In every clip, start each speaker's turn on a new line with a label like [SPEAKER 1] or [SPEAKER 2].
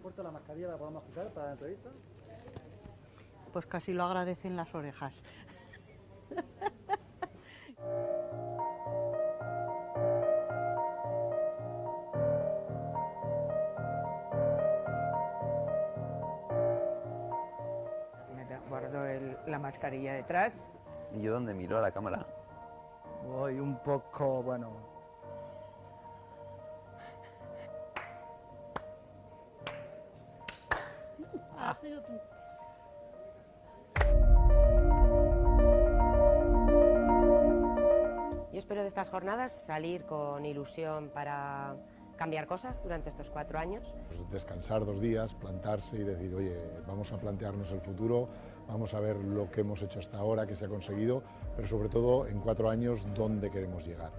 [SPEAKER 1] importa la mascarilla, la podemos quitar para la entrevista?
[SPEAKER 2] Pues casi lo agradecen las orejas.
[SPEAKER 3] Guardo la mascarilla detrás.
[SPEAKER 4] ¿Y yo dónde miro a la cámara?
[SPEAKER 1] Voy un poco, bueno...
[SPEAKER 5] Yo espero de estas jornadas salir con ilusión para cambiar cosas durante estos 4 años.
[SPEAKER 6] Pues descansar 2 días, plantarse y decir, oye, vamos a plantearnos el futuro, vamos a ver lo que hemos hecho hasta ahora, qué se ha conseguido, pero sobre todo en 4 años dónde queremos llegar.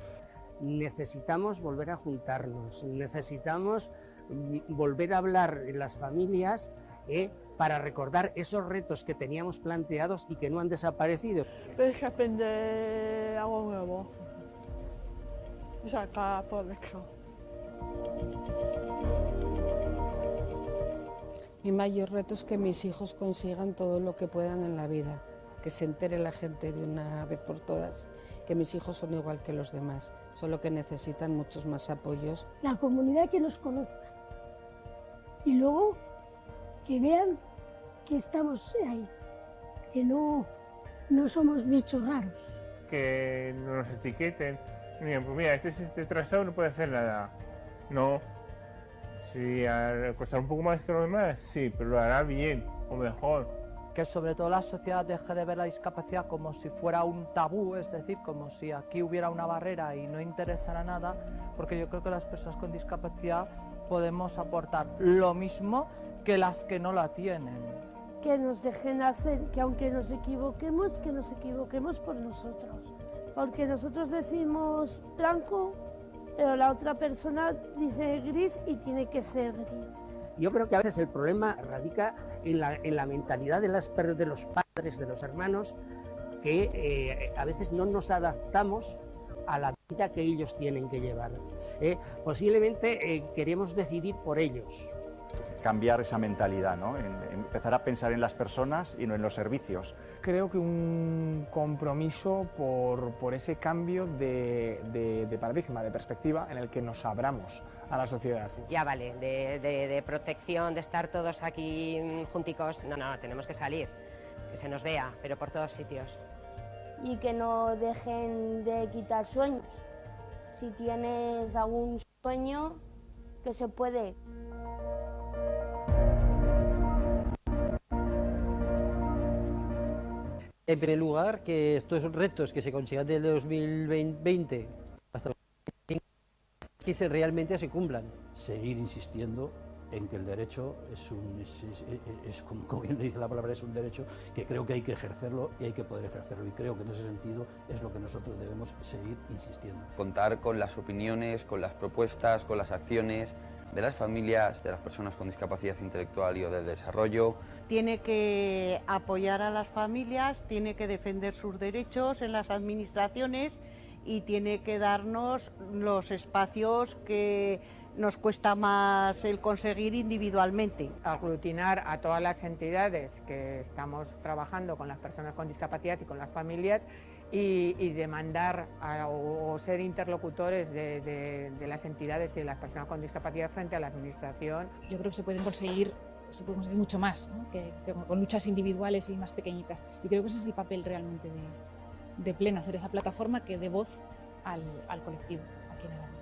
[SPEAKER 7] Necesitamos volver a juntarnos, necesitamos volver a hablar en las familias para recordar esos retos que teníamos planteados y que no han desaparecido.
[SPEAKER 8] Hay que aprender algo nuevo y sacar provecho.
[SPEAKER 9] Mi mayor reto es que mis hijos consigan todo lo que puedan en la vida, que se entere la gente de una vez por todas que mis hijos son igual que los demás, solo que necesitan muchos más apoyos.
[SPEAKER 10] La comunidad que nos conozca y luego que vean que estamos ahí, que no somos bichos raros.
[SPEAKER 11] Que no nos etiqueten, pues mira, este trazado no puede hacer nada. No, si costar un poco más que los demás, sí, pero lo hará bien o mejor.
[SPEAKER 12] Que sobre todo la sociedad deje de ver la discapacidad como si fuera un tabú, es decir, como si aquí hubiera una barrera y no interesara nada, porque yo creo que las personas con discapacidad podemos aportar lo mismo que las que no la tienen.
[SPEAKER 10] Que nos dejen hacer, que aunque nos equivoquemos, que nos equivoquemos por nosotros. Porque nosotros decimos blanco, pero la otra persona dice gris y tiene que ser gris.
[SPEAKER 7] Yo creo que a veces el problema radica en la mentalidad de los padres, de los hermanos, que a veces no nos adaptamos a la vida que ellos tienen que llevar. Posiblemente queremos decidir por ellos.
[SPEAKER 13] Cambiar esa mentalidad, ¿no? Empezar a pensar en las personas y no en los servicios.
[SPEAKER 14] Creo que un compromiso por ese cambio de paradigma, de perspectiva, en el que nos abramos a la sociedad.
[SPEAKER 5] Ya vale, de protección, de estar todos aquí junticos, no, tenemos que salir, que se nos vea, pero por todos sitios.
[SPEAKER 10] Y que no dejen de quitar sueños. Si tienes algún sueño, que se puede.
[SPEAKER 1] En primer lugar, que estos retos que se consigan desde 2020 hasta que realmente se cumplan.
[SPEAKER 15] Seguir insistiendo en que el derecho es como bien le dice la palabra, es un derecho que creo que hay que ejercerlo y hay que poder ejercerlo. Y creo que en ese sentido es lo que nosotros debemos seguir insistiendo.
[SPEAKER 4] Contar con las opiniones, con las propuestas, con las acciones de las familias, de las personas con discapacidad intelectual y o de desarrollo.
[SPEAKER 2] Tiene que apoyar a las familias, tiene que defender sus derechos en las administraciones y tiene que darnos los espacios que nos cuesta más el conseguir individualmente.
[SPEAKER 3] Aglutinar a todas las entidades que estamos trabajando con las personas con discapacidad y con las familias y demandar o ser interlocutores de las entidades y de las personas con discapacidad frente a la administración.
[SPEAKER 16] Yo creo que se puede conseguir mucho más, ¿no? que con luchas individuales y más pequeñitas. Y creo que ese es el papel realmente de Plena, hacer esa plataforma que dé voz al colectivo aquí en Aragón.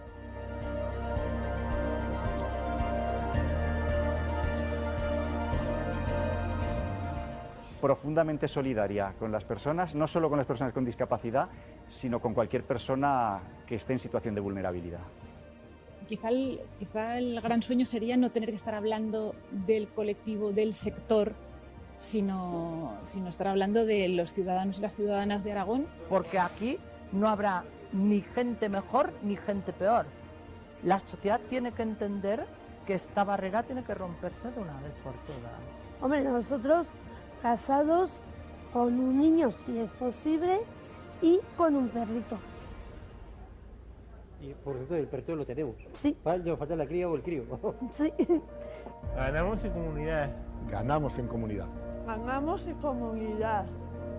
[SPEAKER 13] Profundamente solidaria con las personas, no solo con las personas con discapacidad, sino con cualquier persona que esté en situación de vulnerabilidad.
[SPEAKER 16] Quizá el gran sueño sería no tener que estar hablando del colectivo, del sector, sino estar hablando de los ciudadanos y las ciudadanas de Aragón.
[SPEAKER 12] Porque aquí no habrá ni gente mejor ni gente peor. La sociedad tiene que entender que esta barrera tiene que romperse de una vez por todas.
[SPEAKER 10] Hombre, nosotros casados con un niño si es posible y con un perrito.
[SPEAKER 1] Y por cierto, el perro lo tenemos.
[SPEAKER 10] Sí.
[SPEAKER 1] Falta la cría o el crío.
[SPEAKER 10] Sí.
[SPEAKER 11] Ganamos en comunidad.
[SPEAKER 6] Ganamos en comunidad.
[SPEAKER 8] Ganamos en comunidad.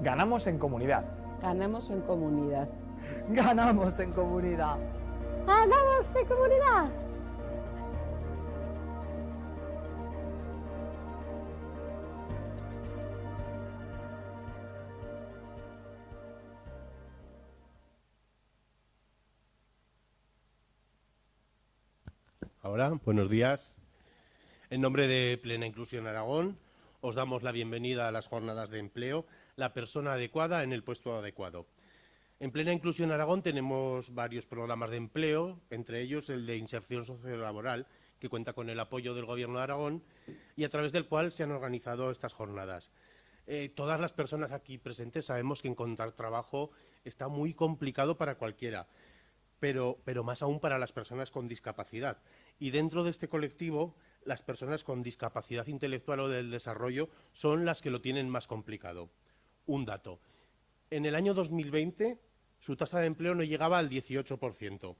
[SPEAKER 14] Ganamos en comunidad.
[SPEAKER 9] Ganamos en comunidad.
[SPEAKER 12] Ganamos en comunidad.
[SPEAKER 10] ¡Ganamos en comunidad!
[SPEAKER 17] Ahora, buenos días. En nombre de Plena Inclusión Aragón, os damos la bienvenida a las jornadas de empleo, la persona adecuada en el puesto adecuado. En Plena Inclusión Aragón tenemos varios programas de empleo, entre ellos el de inserción sociolaboral, que cuenta con el apoyo del Gobierno de Aragón y a través del cual se han organizado estas jornadas. Todas las personas aquí presentes sabemos que encontrar trabajo está muy complicado para cualquiera, pero más aún para las personas con discapacidad. Y dentro de este colectivo, las personas con discapacidad intelectual o del desarrollo son las que lo tienen más complicado. Un dato. En el año 2020, su tasa de empleo no llegaba al 18%,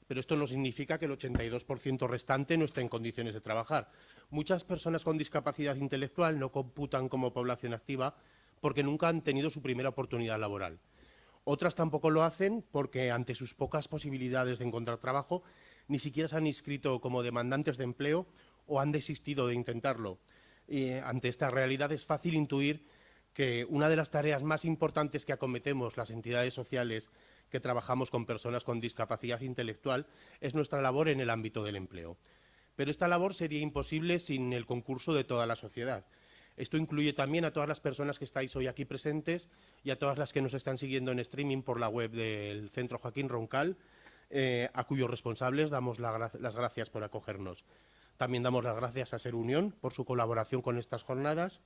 [SPEAKER 17] pero esto no significa que el 82% restante no esté en condiciones de trabajar. Muchas personas con discapacidad intelectual no computan como población activa porque nunca han tenido su primera oportunidad laboral. Otras tampoco lo hacen porque, ante sus pocas posibilidades de encontrar trabajo, ni siquiera se han inscrito como demandantes de empleo o han desistido de intentarlo. Ante esta realidad es fácil intuir que una de las tareas más importantes que acometemos las entidades sociales que trabajamos con personas con discapacidad intelectual es nuestra labor en el ámbito del empleo. Pero esta labor sería imposible sin el concurso de toda la sociedad. Esto incluye también a todas las personas que estáis hoy aquí presentes y a todas las que nos están siguiendo en streaming por la web del Centro Joaquín Roncal, a cuyos responsables damos las gracias por acogernos. También damos las gracias a Ser Unión por su colaboración con estas jornadas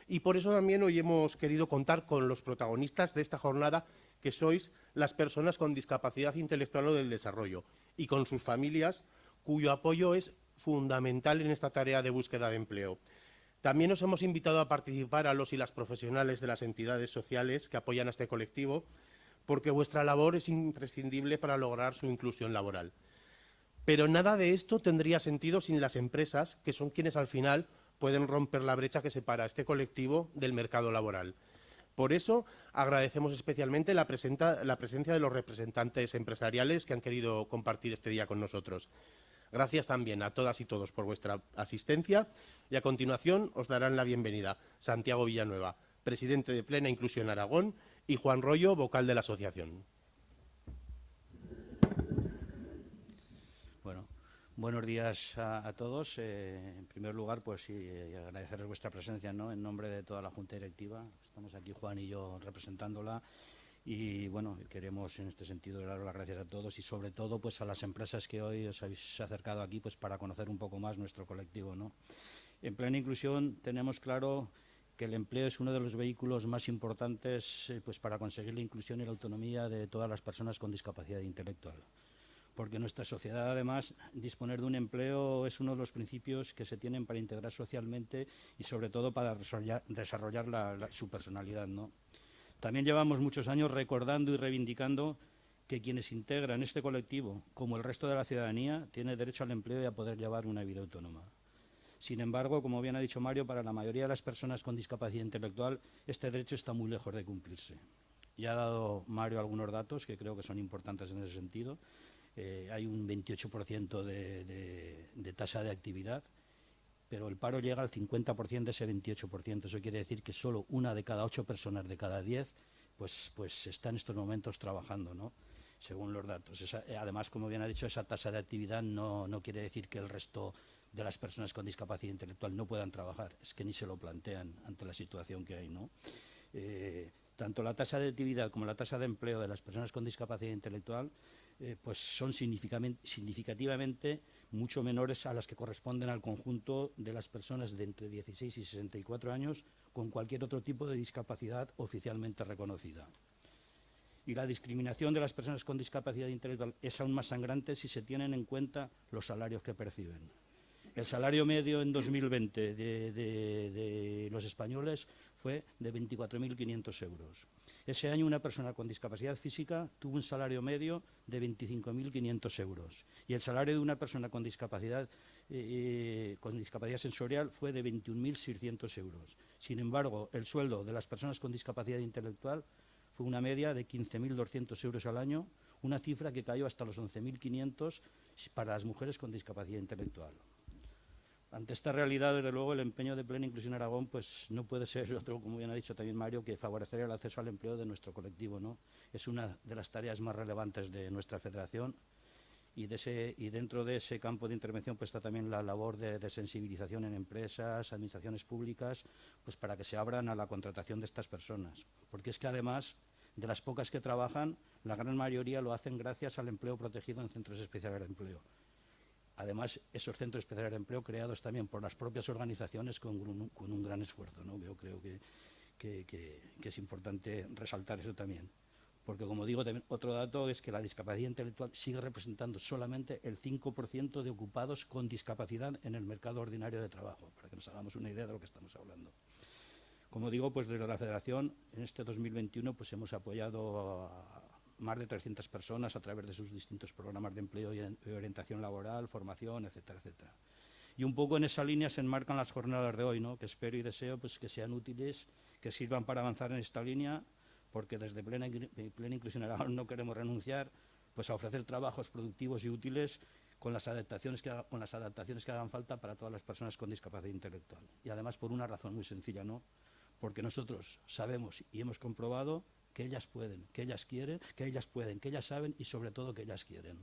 [SPEAKER 17] y por eso también hoy hemos querido contar con los protagonistas de esta jornada, que sois las personas con discapacidad intelectual o del desarrollo, y con sus familias, cuyo apoyo es fundamental en esta tarea de búsqueda de empleo. También os hemos invitado a participar a los y las profesionales de las entidades sociales que apoyan a este colectivo, porque vuestra labor es imprescindible para lograr su inclusión laboral. Pero nada de esto tendría sentido sin las empresas, que son quienes al final pueden romper la brecha que separa a este colectivo del mercado laboral. Por eso agradecemos especialmente la presencia de los representantes empresariales que han querido compartir este día con nosotros. Gracias también a todas y todos por vuestra asistencia y a continuación os darán la bienvenida Santiago Villanueva, presidente de Plena Inclusión Aragón, y Juan Rollo, vocal de la asociación.
[SPEAKER 15] Bueno, buenos días a todos. En primer lugar, pues sí, agradecerles vuestra presencia, ¿no? En nombre de toda la Junta Directiva. Estamos aquí Juan y yo representándola. Y bueno, queremos en este sentido dar las gracias a todos y sobre todo pues a las empresas que hoy os habéis acercado aquí pues para conocer un poco más nuestro colectivo, ¿no? En Plena Inclusión tenemos claro que el empleo es uno de los vehículos más importantes pues para conseguir la inclusión y la autonomía de todas las personas con discapacidad intelectual. Porque en nuestra sociedad, además, disponer de un empleo es uno de los principios que se tienen para integrar socialmente y sobre todo para desarrollar su personalidad, ¿no? También llevamos muchos años recordando y reivindicando que quienes integran este colectivo, como el resto de la ciudadanía, tiene derecho al empleo y a poder llevar una vida autónoma. Sin embargo, como bien ha dicho Mario, para la mayoría de las personas con discapacidad intelectual, este derecho está muy lejos de cumplirse. Ya ha dado Mario algunos datos que creo que son importantes en ese sentido. Hay un 28% de tasa de actividad, pero el paro llega al 50% de ese 28%. Eso quiere decir que solo 1 de cada 8 personas de cada 10 pues está en estos momentos trabajando, ¿no? Según los datos. Además, como bien ha dicho, esa tasa de actividad no quiere decir que el resto de las personas con discapacidad intelectual no puedan trabajar. Es que ni se lo plantean ante la situación que hay, ¿no? Tanto la tasa de actividad como la tasa de empleo de las personas con discapacidad intelectual pues son significativamente mucho menores a las que corresponden al conjunto de las personas de entre 16 y 64 años con cualquier otro tipo de discapacidad oficialmente reconocida. Y la discriminación de las personas con discapacidad intelectual es aún más sangrante si se tienen en cuenta los salarios que perciben. El salario medio en 2020 de los españoles fue de 24.500 euros. Ese año una persona con discapacidad física tuvo un salario medio de 25.500 euros y el salario de una persona con discapacidad sensorial fue de 21.600 euros. Sin embargo, el sueldo de las personas con discapacidad intelectual fue una media de 15.200 euros al año, una cifra que cayó hasta los 11.500 para las mujeres con discapacidad intelectual. Ante esta realidad, desde luego, el empeño de Plena Inclusión Aragón pues, no puede ser otro, como bien ha dicho también Mario, que favorecer el acceso al empleo de nuestro colectivo, ¿no? Es una de las tareas más relevantes de nuestra federación y dentro de ese campo de intervención pues, está también la labor de sensibilización en empresas, administraciones públicas, pues, para que se abran a la contratación de estas personas. Porque es que además de las pocas que trabajan, la gran mayoría lo hacen gracias al empleo protegido en centros especiales de empleo. Además, esos centros especiales de empleo creados también por las propias organizaciones con un gran esfuerzo, ¿no? Yo creo que es importante resaltar eso también. Porque, como digo, también otro dato es que la discapacidad intelectual sigue representando solamente el 5% de ocupados con discapacidad en el mercado ordinario de trabajo, para que nos hagamos una idea de lo que estamos hablando. Como digo, pues desde la Federación, en este 2021, pues hemos apoyado a más de 300 personas a través de sus distintos programas de empleo y orientación laboral, formación, etcétera, etcétera. Y un poco en esa línea se enmarcan las jornadas de hoy, ¿no? Que espero y deseo pues, que sean útiles, que sirvan para avanzar en esta línea, porque desde Plena Inclusión Aragón no queremos renunciar pues, a ofrecer trabajos productivos y útiles con las adaptaciones que hagan falta para todas las personas con discapacidad intelectual. Y además por una razón muy sencilla, ¿no? Porque nosotros sabemos y hemos comprobado que ellas pueden, que ellas quieren, que ellas pueden, que ellas saben y sobre todo que ellas quieren.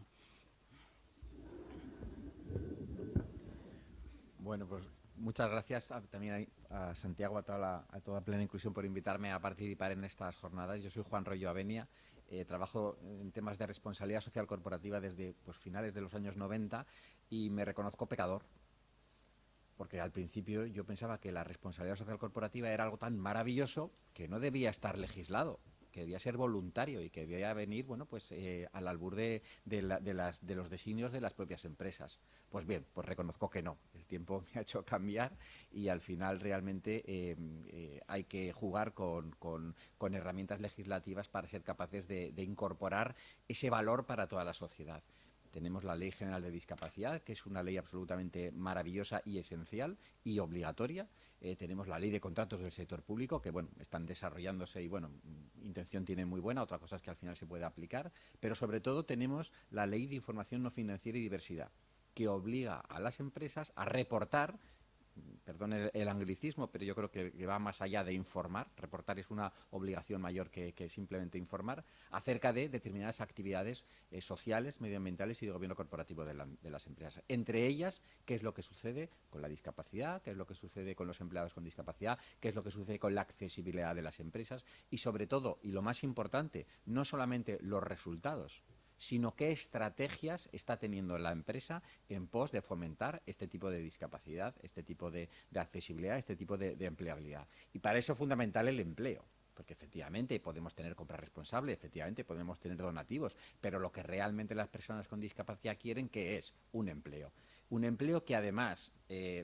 [SPEAKER 18] Bueno, pues muchas gracias también a Santiago, a toda Plena Inclusión por invitarme a participar en estas jornadas. Yo soy Juan Royo Avenia, trabajo en temas de responsabilidad social corporativa desde pues, finales de los años 90 y me reconozco pecador. Porque al principio yo pensaba que la responsabilidad social corporativa era algo tan maravilloso que no debía estar legislado, que debía ser voluntario y que debía venir bueno, pues, al albur de los designios de las propias empresas. Pues bien, pues reconozco que no. El tiempo me ha hecho cambiar y al final realmente hay que jugar con herramientas legislativas para ser capaces de incorporar ese valor para toda la sociedad. Tenemos la Ley General de Discapacidad, que es una ley absolutamente maravillosa y esencial y obligatoria. Tenemos la Ley de Contratos del Sector Público, que bueno, están desarrollándose y bueno, intención tienen muy buena, otra cosa es que al final se puede aplicar. Pero sobre todo tenemos la Ley de Información No Financiera y Diversidad, que obliga a las empresas a reportar, perdón el anglicismo, pero yo creo que va más allá de informar. Reportar es una obligación mayor que simplemente informar acerca de determinadas actividades sociales, medioambientales y de gobierno corporativo de las empresas. Entre ellas, qué es lo que sucede con la discapacidad, qué es lo que sucede con los empleados con discapacidad, qué es lo que sucede con la accesibilidad de las empresas y sobre todo, y lo más importante, no solamente los resultados, sino qué estrategias está teniendo la empresa en pos de fomentar este tipo de discapacidad, este tipo de accesibilidad, este tipo de empleabilidad. Y para eso es fundamental el empleo, porque efectivamente podemos tener compra responsable, efectivamente podemos tener donativos, pero lo que realmente las personas con discapacidad quieren que es un empleo. Un empleo que además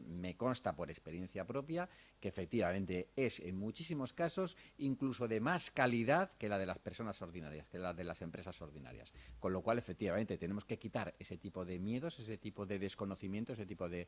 [SPEAKER 18] me consta por experiencia propia que efectivamente es en muchísimos casos incluso de más calidad que la de las personas ordinarias, que la de las empresas ordinarias. Con lo cual efectivamente tenemos que quitar ese tipo de miedos, ese tipo de desconocimiento, ese tipo de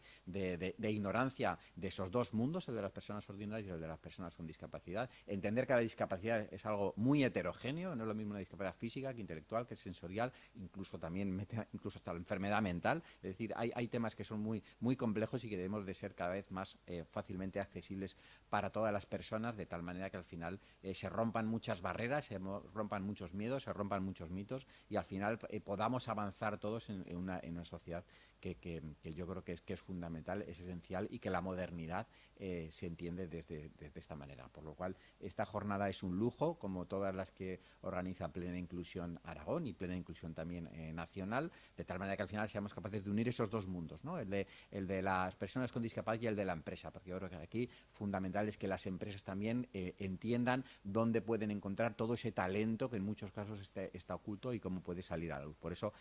[SPEAKER 18] ignorancia de esos dos mundos, el de las personas ordinarias y el de las personas con discapacidad. Entender que la discapacidad es algo muy heterogéneo, no es lo mismo una discapacidad física que intelectual, que sensorial, incluso también incluso hasta la enfermedad mental. Es decir, hay temas que son muy complejos y que debemos de ser cada vez más fácilmente accesibles para todas las personas, de tal manera que al final se rompan muchas barreras, se rompan muchos miedos, se rompan muchos mitos y al final podamos avanzar todos en una sociedad que yo creo que es fundamental, es esencial y que la modernidad se entiende desde esta manera. Por lo cual esta jornada es un lujo, como todas las que organiza Plena Inclusión Aragón y Plena Inclusión también nacional, de tal manera que al final seamos capaces de unir esos dos mundos, dos, ¿no? El de las personas con discapacidad y el de la empresa, porque yo creo que aquí fundamental es que las empresas también entiendan dónde pueden encontrar todo ese talento que en muchos casos está oculto y cómo puede salir a la luz. Por eso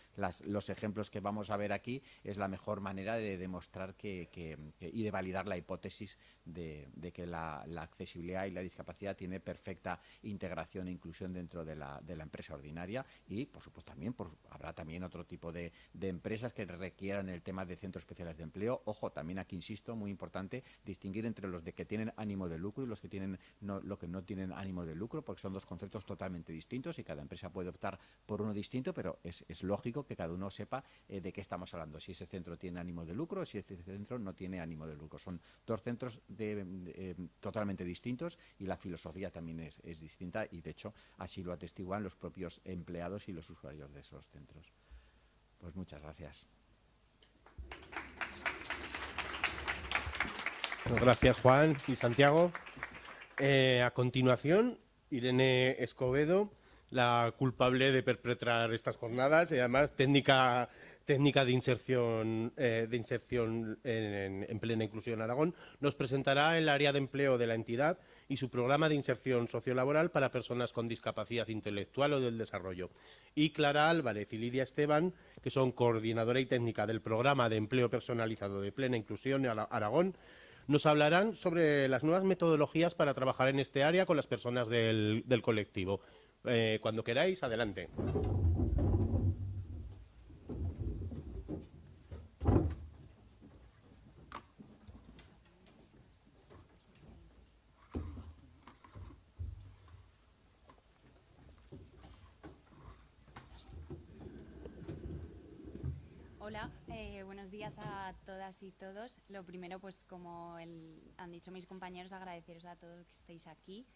[SPEAKER 18] los ejemplos que vamos a ver aquí es la mejor manera de demostrar y de validar la hipótesis de que la accesibilidad y la discapacidad tiene perfecta integración e inclusión dentro de la empresa ordinaria y, por supuesto, también habrá también otro tipo de empresas que requieran el tema de centros especiales de empleo. Ojo, también aquí insisto, muy importante, distinguir entre los que tienen ánimo de lucro y los que no tienen ánimo de lucro, porque son dos conceptos totalmente distintos y cada empresa puede optar por uno distinto, pero es lógico que cada uno sepa de qué estamos hablando, si ese centro tiene ánimo de lucro o si ese centro no tiene ánimo de lucro. Son dos centros totalmente distintos y la filosofía también es distinta y, de hecho, así lo atestiguan los propios empleados y los usuarios de esos centros. Pues muchas gracias.
[SPEAKER 17] Gracias, Juan y Santiago. A continuación, Irene Escobedo, la culpable de perpetrar estas jornadas y además técnica de inserción en plena inclusión Aragón, nos presentará el área de empleo de la entidad y su programa de inserción sociolaboral para personas con discapacidad intelectual o del desarrollo. Y Clara Álvarez y Lidia Esteban, que son coordinadora y técnica del programa de empleo personalizado de plena inclusión Aragón, nos hablarán sobre las nuevas metodologías para trabajar en este área con las personas del colectivo. Cuando queráis, adelante.
[SPEAKER 19] Hola, buenos días a todas y todos. Lo primero, pues como han dicho mis compañeros, agradeceros a todos que estéis aquí,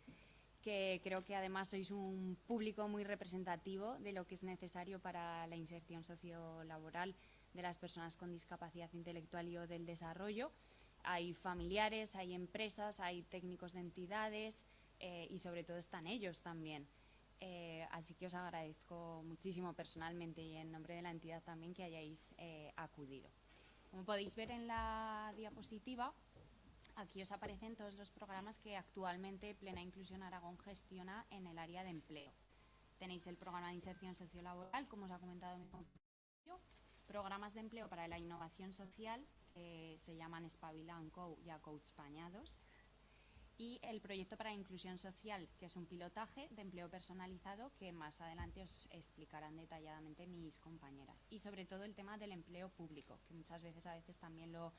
[SPEAKER 19] que creo que además sois un público muy representativo de lo que es necesario para la inserción sociolaboral de las personas con discapacidad intelectual y o del desarrollo. Hay familiares, hay empresas, hay técnicos de entidades y sobre todo están ellos también. Así que os agradezco muchísimo personalmente y en nombre de la entidad también que hayáis acudido. Como podéis ver en la diapositiva, aquí os aparecen todos los programas que actualmente Plena Inclusión Aragón gestiona en el área de empleo. Tenéis el programa de inserción sociolaboral, como os ha comentado mi compañero, programas de empleo para la innovación social, que se llaman Espabila & Co y Acompañados, y el proyecto para inclusión social, que es un pilotaje de empleo personalizado que más adelante os explicarán detalladamente mis compañeras. Y sobre todo el tema del empleo público, que muchas veces también lo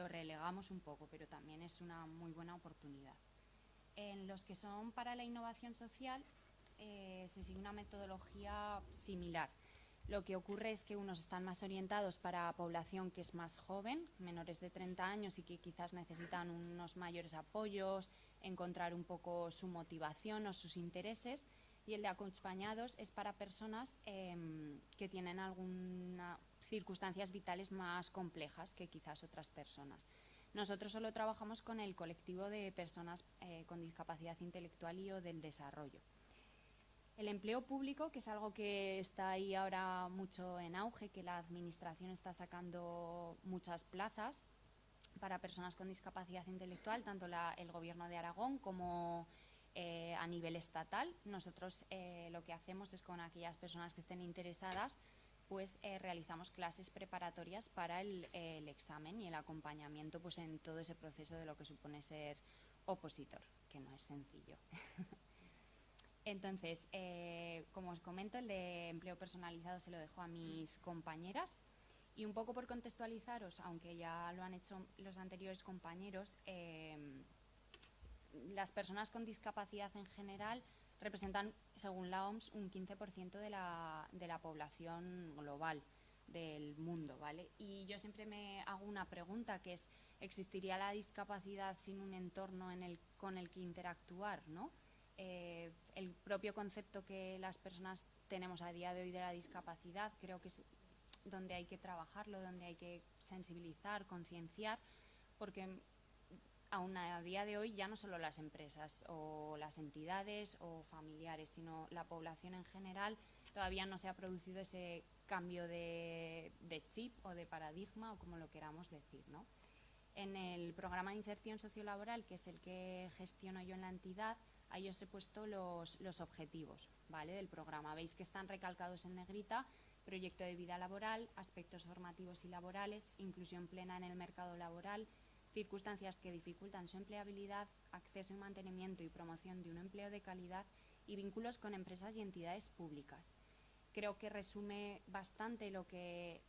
[SPEAKER 19] relegamos un poco, pero también es una muy buena oportunidad. En los que son para la innovación social se sigue una metodología similar. Lo que ocurre es que unos están más orientados para población que es más joven, menores de 30 años y que quizás necesitan unos mayores apoyos, encontrar un poco su motivación o sus intereses, y el de acompañados es para personas que tienen algunas circunstancias vitales más complejas que quizás otras personas. Nosotros solo trabajamos con el colectivo de personas con discapacidad intelectual y o del desarrollo. El empleo público, que es algo que está ahí ahora mucho en auge, que la administración está sacando muchas plazas para personas con discapacidad intelectual, tanto el Gobierno de Aragón como a nivel estatal. Nosotros lo que hacemos es con aquellas personas que estén interesadas, pues realizamos clases preparatorias para el examen y el acompañamiento pues en todo ese proceso de lo que supone ser opositor, que no es sencillo. Entonces, como os comento, el de empleo personalizado se lo dejo a mis compañeras y un poco por contextualizaros, aunque ya lo han hecho los anteriores compañeros, las personas con discapacidad en general representan, según la OMS, un 15% de la población global del mundo, ¿vale? Y yo siempre me hago una pregunta, que es, ¿existiría la discapacidad sin un entorno con el que interactuar, ¿no? El propio concepto que las personas tenemos a día de hoy de la discapacidad creo que es donde hay que trabajarlo, donde hay que sensibilizar, concienciar, porque aún a día de hoy ya no solo las empresas o las entidades o familiares, sino la población en general, todavía no se ha producido ese cambio de chip o de paradigma, o como lo queramos decir, ¿no? En el programa de inserción sociolaboral, que es el que gestiono yo en la entidad, ahí os he puesto los objetivos, ¿vale?, del programa. Veis que están recalcados en negrita: proyecto de vida laboral, aspectos formativos y laborales, inclusión plena en el mercado laboral, circunstancias que dificultan su empleabilidad, acceso y mantenimiento y promoción de un empleo de calidad y vínculos con empresas y entidades públicas. Creo que resume bastante lo que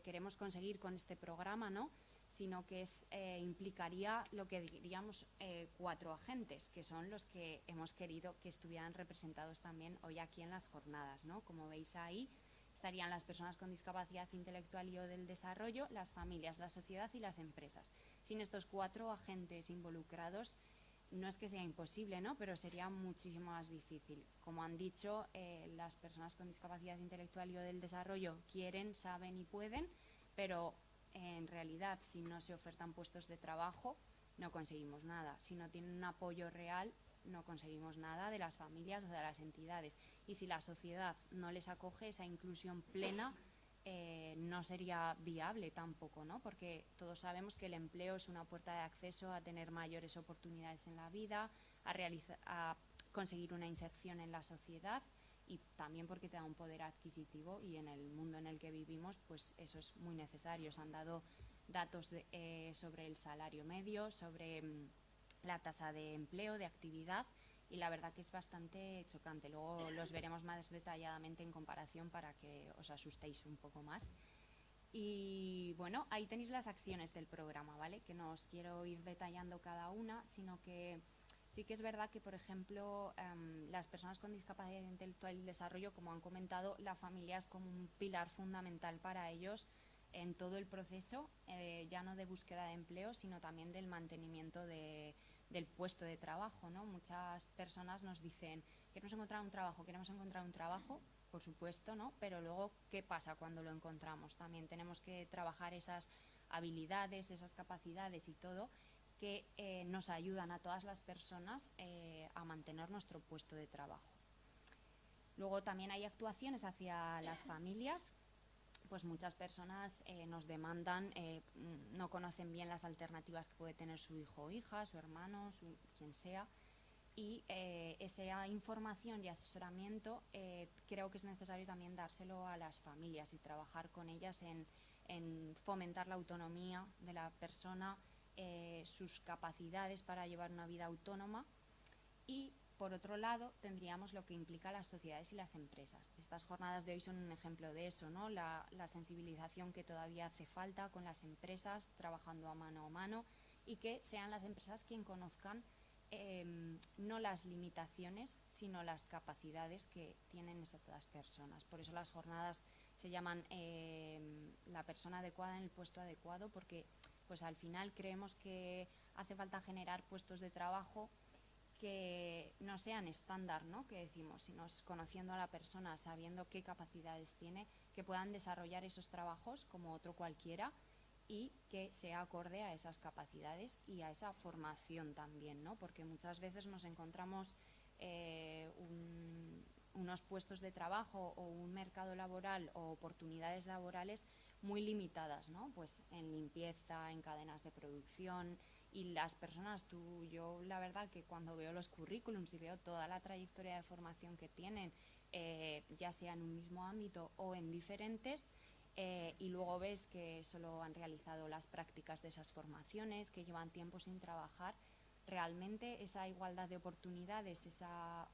[SPEAKER 19] queremos conseguir con este programa, ¿no?, sino que implicaría lo que diríamos 4 agentes, que son los que hemos querido que estuvieran representados también hoy aquí en las jornadas, ¿no? Como veis ahí, estarían las personas con discapacidad intelectual y o del desarrollo, las familias, la sociedad y las empresas. Sin estos 4 agentes involucrados, no es que sea imposible, ¿no?, pero sería muchísimo más difícil. Como han dicho, las personas con discapacidad intelectual y o del desarrollo quieren, saben y pueden, pero en realidad, si no se ofertan puestos de trabajo, no conseguimos nada. Si no tienen un apoyo real, no conseguimos nada de las familias o de las entidades. Y si la sociedad no les acoge, esa inclusión plena no sería viable tampoco, ¿no? Porque todos sabemos que el empleo es una puerta de acceso a tener mayores oportunidades en la vida, a conseguir una inserción en la sociedad, y también porque te da un poder adquisitivo, y en el mundo en el que vivimos pues eso es muy necesario. Se han dado datos sobre el salario medio, sobre la tasa de empleo, de actividad, y la verdad que es bastante chocante. Luego los veremos más detalladamente en comparación para que os asustéis un poco más. Y bueno, ahí tenéis las acciones del programa, ¿vale?, que no os quiero ir detallando cada una, sino que sí que es verdad que, por ejemplo, las personas con discapacidad intelectual y desarrollo, como han comentado, la familia es como un pilar fundamental para ellos en todo el proceso, ya no de búsqueda de empleo, sino también del mantenimiento del puesto de trabajo, ¿no? Muchas personas nos dicen: queremos encontrar un trabajo, por supuesto, ¿no?, pero luego, ¿qué pasa cuando lo encontramos? También tenemos que trabajar esas habilidades, esas capacidades y todo, que nos ayudan a todas las personas a mantener nuestro puesto de trabajo. Luego también hay actuaciones hacia las familias. Pues muchas personas nos demandan, no conocen bien las alternativas que puede tener su hijo o hija, su hermano, quien sea, y esa información y asesoramiento creo que es necesario también dárselo a las familias y trabajar con ellas en fomentar la autonomía de la persona, sus capacidades para llevar una vida autónoma. Y por otro lado tendríamos lo que implica las sociedades y las empresas. Estas jornadas de hoy son un ejemplo de eso, ¿no? La sensibilización que todavía hace falta con las empresas, trabajando a mano, y que sean las empresas quien conozcan no las limitaciones, sino las capacidades que tienen esas personas. Por eso las jornadas se llaman la persona adecuada en el puesto adecuado, porque pues al final creemos que hace falta generar puestos de trabajo que no sean estándar, ¿no?, que decimos, sino conociendo a la persona, sabiendo qué capacidades tiene, que puedan desarrollar esos trabajos como otro cualquiera, y que sea acorde a esas capacidades y a esa formación también, ¿no?, porque muchas veces nos encontramos unos puestos de trabajo o un mercado laboral o oportunidades laborales muy limitadas, ¿no?, pues en limpieza, en cadenas de producción. Y las personas, yo la verdad que cuando veo los currículums y veo toda la trayectoria de formación que tienen, ya sea en un mismo ámbito o en diferentes, y luego ves que solo han realizado las prácticas de esas formaciones, que llevan tiempo sin trabajar, realmente esa igualdad de oportunidades, esa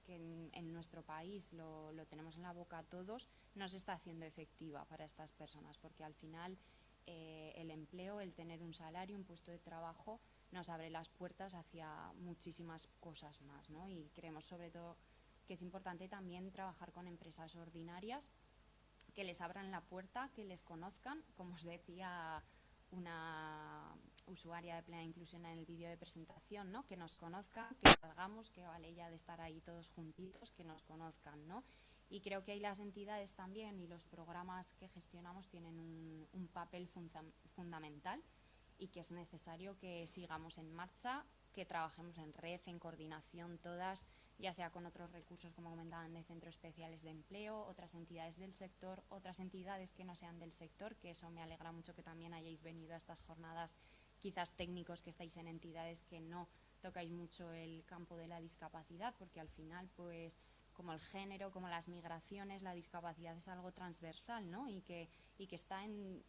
[SPEAKER 19] que en nuestro país lo tenemos en la boca todos, no se está haciendo efectiva para estas personas, porque al final el empleo, el tener un salario, un puesto de trabajo, nos abre las puertas hacia muchísimas cosas más, ¿no? Y creemos sobre todo que es importante también trabajar con empresas ordinarias que les abran la puerta, que les conozcan, como os decía una usuaria de Plena Inclusión en el vídeo de presentación, ¿no?, que nos conozcan, que salgamos, que vale ya de estar ahí todos juntitos, que nos conozcan, ¿no? Y creo que ahí las entidades también y los programas que gestionamos tienen un papel fundamental, y que es necesario que sigamos en marcha, que trabajemos en red, en coordinación todas, ya sea con otros recursos, como comentaban, de centros especiales de empleo, otras entidades del sector, otras entidades que no sean del sector, que eso me alegra mucho que también hayáis venido a estas jornadas, quizás técnicos que estáis en entidades que no tocáis mucho el campo de la discapacidad, porque al final, pues, como el género, como las migraciones, la discapacidad es algo transversal, ¿no? Y que está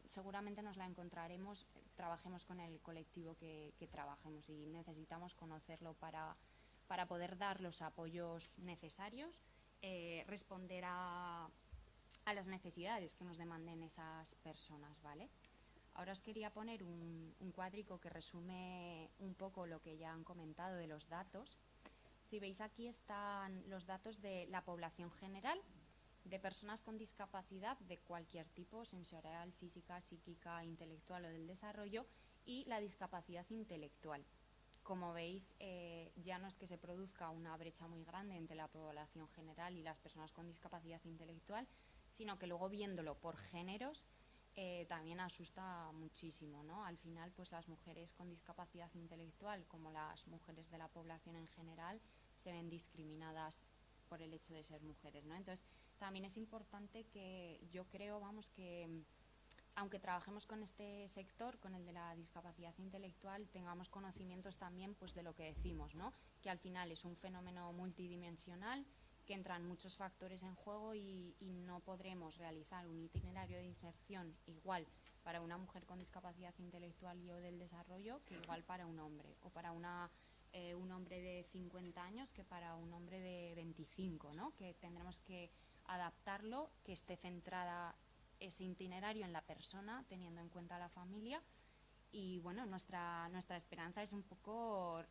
[SPEAKER 19] seguramente nos la encontraremos, trabajemos con el colectivo que trabajemos, y necesitamos conocerlo para poder dar los apoyos necesarios, responder a las necesidades que nos demanden esas personas, ¿vale? Ahora os quería poner un cuadrico que resume un poco lo que ya han comentado de los datos. Si veis, aquí están los datos de la población general, de personas con discapacidad de cualquier tipo, sensorial, física, psíquica, intelectual o del desarrollo, y la discapacidad intelectual. Como veis, ya no es que se produzca una brecha muy grande entre la población general y las personas con discapacidad intelectual, sino que luego, viéndolo por géneros, también asusta muchísimo, ¿no? Al final, pues las mujeres con discapacidad intelectual, como las mujeres de la población en general, se ven discriminadas por el hecho de ser mujeres, ¿no? Entonces, también es importante que yo creo, vamos, que aunque trabajemos con este sector, con el de la discapacidad intelectual, tengamos conocimientos también, pues, de lo que decimos, ¿no? Que al final es un fenómeno multidimensional, que entran muchos factores en juego y no podremos realizar un itinerario de inserción igual para una mujer con discapacidad intelectual y o del desarrollo que igual para un hombre, o para un hombre de 50 años que para un hombre de 25, ¿no? Que tendremos que adaptarlo, que esté centrada ese itinerario en la persona, teniendo en cuenta a la familia. Y bueno, nuestra esperanza es un poco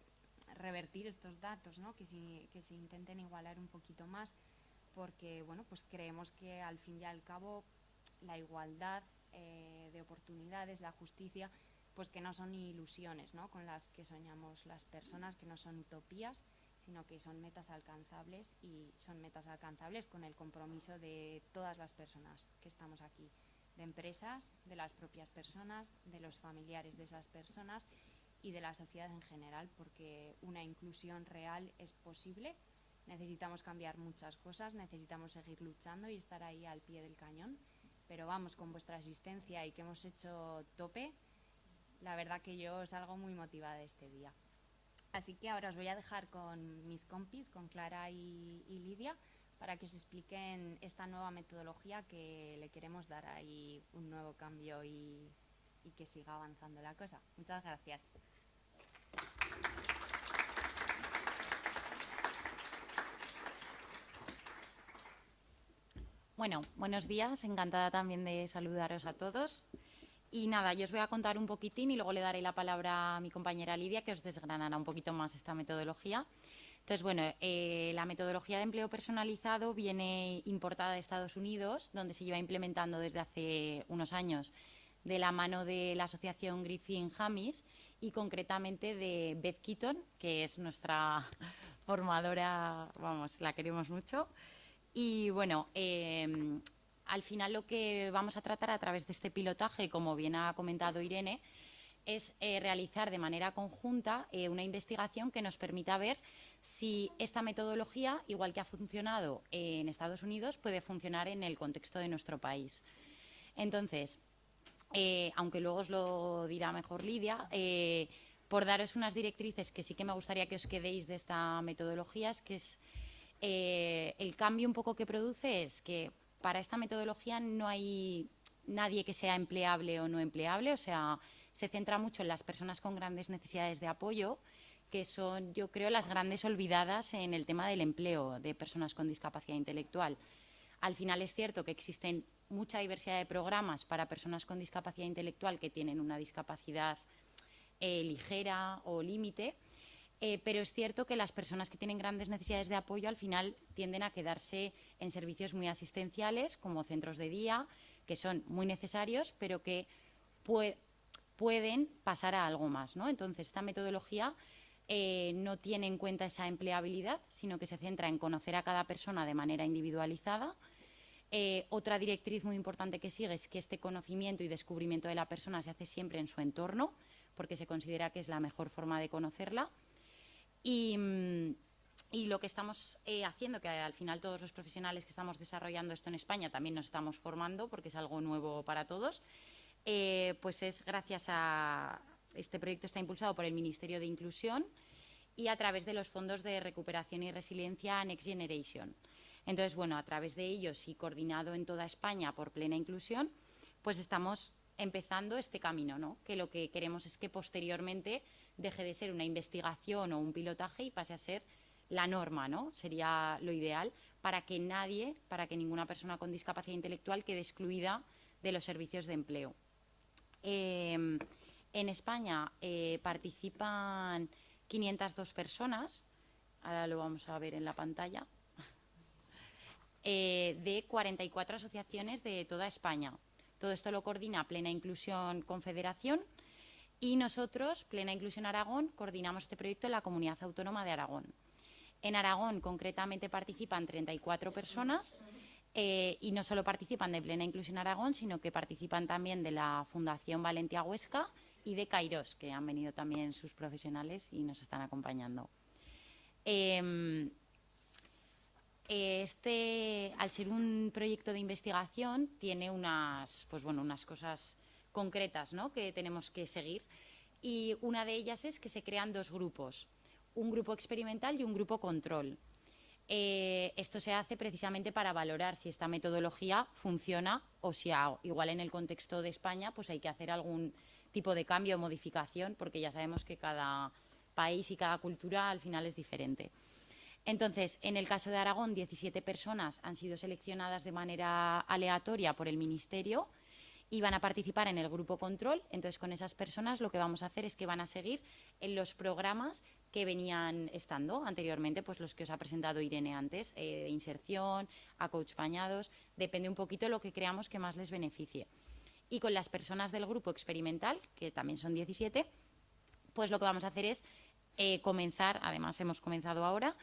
[SPEAKER 19] revertir estos datos, ¿no? Que se intenten igualar un poquito más, porque bueno, pues creemos que al fin y al cabo la igualdad de oportunidades, la justicia, pues que no son ilusiones, ¿no? Con las que soñamos las personas, que no son utopías, sino que son metas alcanzables, y son metas alcanzables con el compromiso de todas las personas que estamos aquí, de empresas, de las propias personas, de los familiares de esas personas y de la sociedad en general, porque una inclusión real es posible. Necesitamos cambiar muchas cosas, necesitamos seguir luchando y estar ahí al pie del cañón, pero vamos, con vuestra asistencia y que hemos hecho tope, la verdad que yo salgo muy motivada de este día. Así que ahora os voy a dejar con mis compis, con Clara y Lidia, para que os expliquen esta nueva metodología que le queremos dar ahí un nuevo cambio y que siga avanzando la cosa. Muchas gracias.
[SPEAKER 20] Bueno, buenos días, encantada también de saludaros a todos. Y nada, yo os voy a contar un poquitín y luego le daré la palabra a mi compañera Lidia, que os desgranará un poquito más esta metodología. Entonces, bueno, la metodología de empleo personalizado viene importada de Estados Unidos, donde se lleva implementando desde hace unos años de la mano de la asociación Griffin Jamis y concretamente de Beth Keaton, que es nuestra formadora, vamos, la queremos mucho. Y bueno, al final lo que vamos a tratar a través de este pilotaje, como bien ha comentado Irene, es realizar de manera conjunta una investigación que nos permita ver si esta metodología, igual que ha funcionado en Estados Unidos, puede funcionar en el contexto de nuestro país. Entonces, aunque luego os lo dirá mejor Lidia, por daros unas directrices que sí que me gustaría que os quedéis de esta metodología, es que es el cambio un poco que produce es que para esta metodología no hay nadie que sea empleable o no empleable, o sea, se centra mucho en las personas con grandes necesidades de apoyo, que son, yo creo, las grandes olvidadas en el tema del empleo de personas con discapacidad intelectual. Al final es cierto que existen mucha diversidad de programas para personas con discapacidad intelectual que tienen una discapacidad ligera o límite, pero es cierto que las personas que tienen grandes necesidades de apoyo al final tienden a quedarse en servicios muy asistenciales, como centros de día, que son muy necesarios, pero que pueden pasar a algo más, ¿no? Entonces, esta metodología no tiene en cuenta esa empleabilidad, sino que se centra en conocer a cada persona de manera individualizada. Otra directriz muy importante que sigue es que este conocimiento y descubrimiento de la persona se hace siempre en su entorno, porque se considera que es la mejor forma de conocerla. Y lo que estamos haciendo, que al final todos los profesionales que estamos desarrollando esto en España también nos estamos formando, porque es algo nuevo para todos, pues es gracias a... Este proyecto está impulsado por el Ministerio de Inclusión y a través de los fondos de recuperación y resiliencia Next Generation. Entonces, bueno, a través de ellos y coordinado en toda España por Plena Inclusión, pues estamos empezando este camino, ¿no? Que lo que queremos es que posteriormente deje de ser una investigación o un pilotaje y pase a ser la norma, ¿no? Sería lo ideal para que nadie, para que ninguna persona con discapacidad intelectual quede excluida de los servicios de empleo. En España participan 502 personas, ahora lo vamos a ver en la pantalla, de 44 asociaciones de toda España. Todo esto lo coordina Plena Inclusión Confederación y nosotros, Plena Inclusión Aragón, coordinamos este proyecto en la Comunidad Autónoma de Aragón. En Aragón, concretamente, participan 34 personas y no solo participan de Plena Inclusión Aragón, sino que participan también de la Fundación Valentia Huesca y de Kairos, que han venido también sus profesionales y nos están acompañando. Al ser un proyecto de investigación, tiene unas cosas concretas, ¿no?, que tenemos que seguir. Y una de ellas es que se crean dos grupos, un grupo experimental y un grupo control. Esto se hace precisamente para valorar si esta metodología funciona o si igual en el contexto de España pues hay que hacer algún tipo de cambio o modificación, porque ya sabemos que cada país y cada cultura al final es diferente. Entonces, en el caso de Aragón, 17 personas han sido seleccionadas de manera aleatoria por el Ministerio y van a participar en el grupo control. Entonces, con esas personas lo que vamos a hacer es que van a seguir en los programas que venían estando anteriormente, pues los que os ha presentado Irene antes, de inserción, acompañados, depende un poquito de lo que creamos que más les beneficie. Y con las personas del grupo experimental, que también son 17, pues lo que vamos a hacer es comenzar, además hemos comenzado ahora,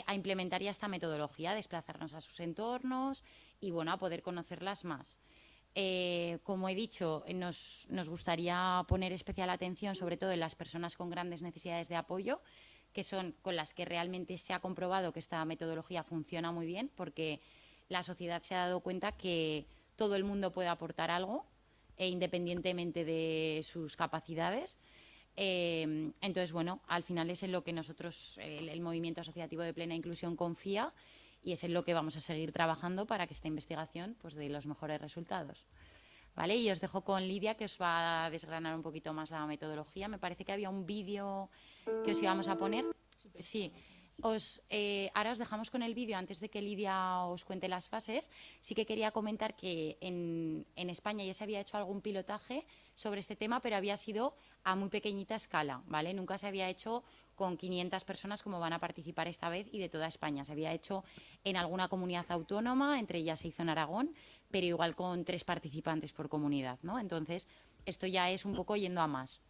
[SPEAKER 20] a implementar ya esta metodología, desplazarnos a sus entornos y bueno, a poder conocerlas más. Como he dicho, nos gustaría poner especial atención sobre todo en las personas con grandes necesidades de apoyo, que son con las que realmente se ha comprobado que esta metodología funciona muy bien, porque la sociedad se ha dado cuenta que todo el mundo puede aportar algo, independientemente de sus capacidades. Entonces, bueno, al final es en lo que nosotros, el movimiento asociativo de Plena Inclusión, confía y es en lo que vamos a seguir trabajando para que esta investigación pues dé los mejores resultados. ¿Vale? Y os dejo con Lidia, que os va a desgranar un poquito más la metodología. Me parece que había un vídeo que os íbamos a poner. Sí. Ahora os dejamos con el vídeo antes de que Lidia os cuente las fases. Sí que quería comentar que en España ya se había hecho algún pilotaje sobre este tema, pero había sido a muy pequeñita escala, ¿vale? Nunca se había hecho con 500 personas como van a participar esta vez y de toda España. Se había hecho en alguna comunidad autónoma, entre ellas se hizo en Aragón, pero igual con 3 participantes por comunidad, ¿no? Entonces, esto ya es un poco yendo a más.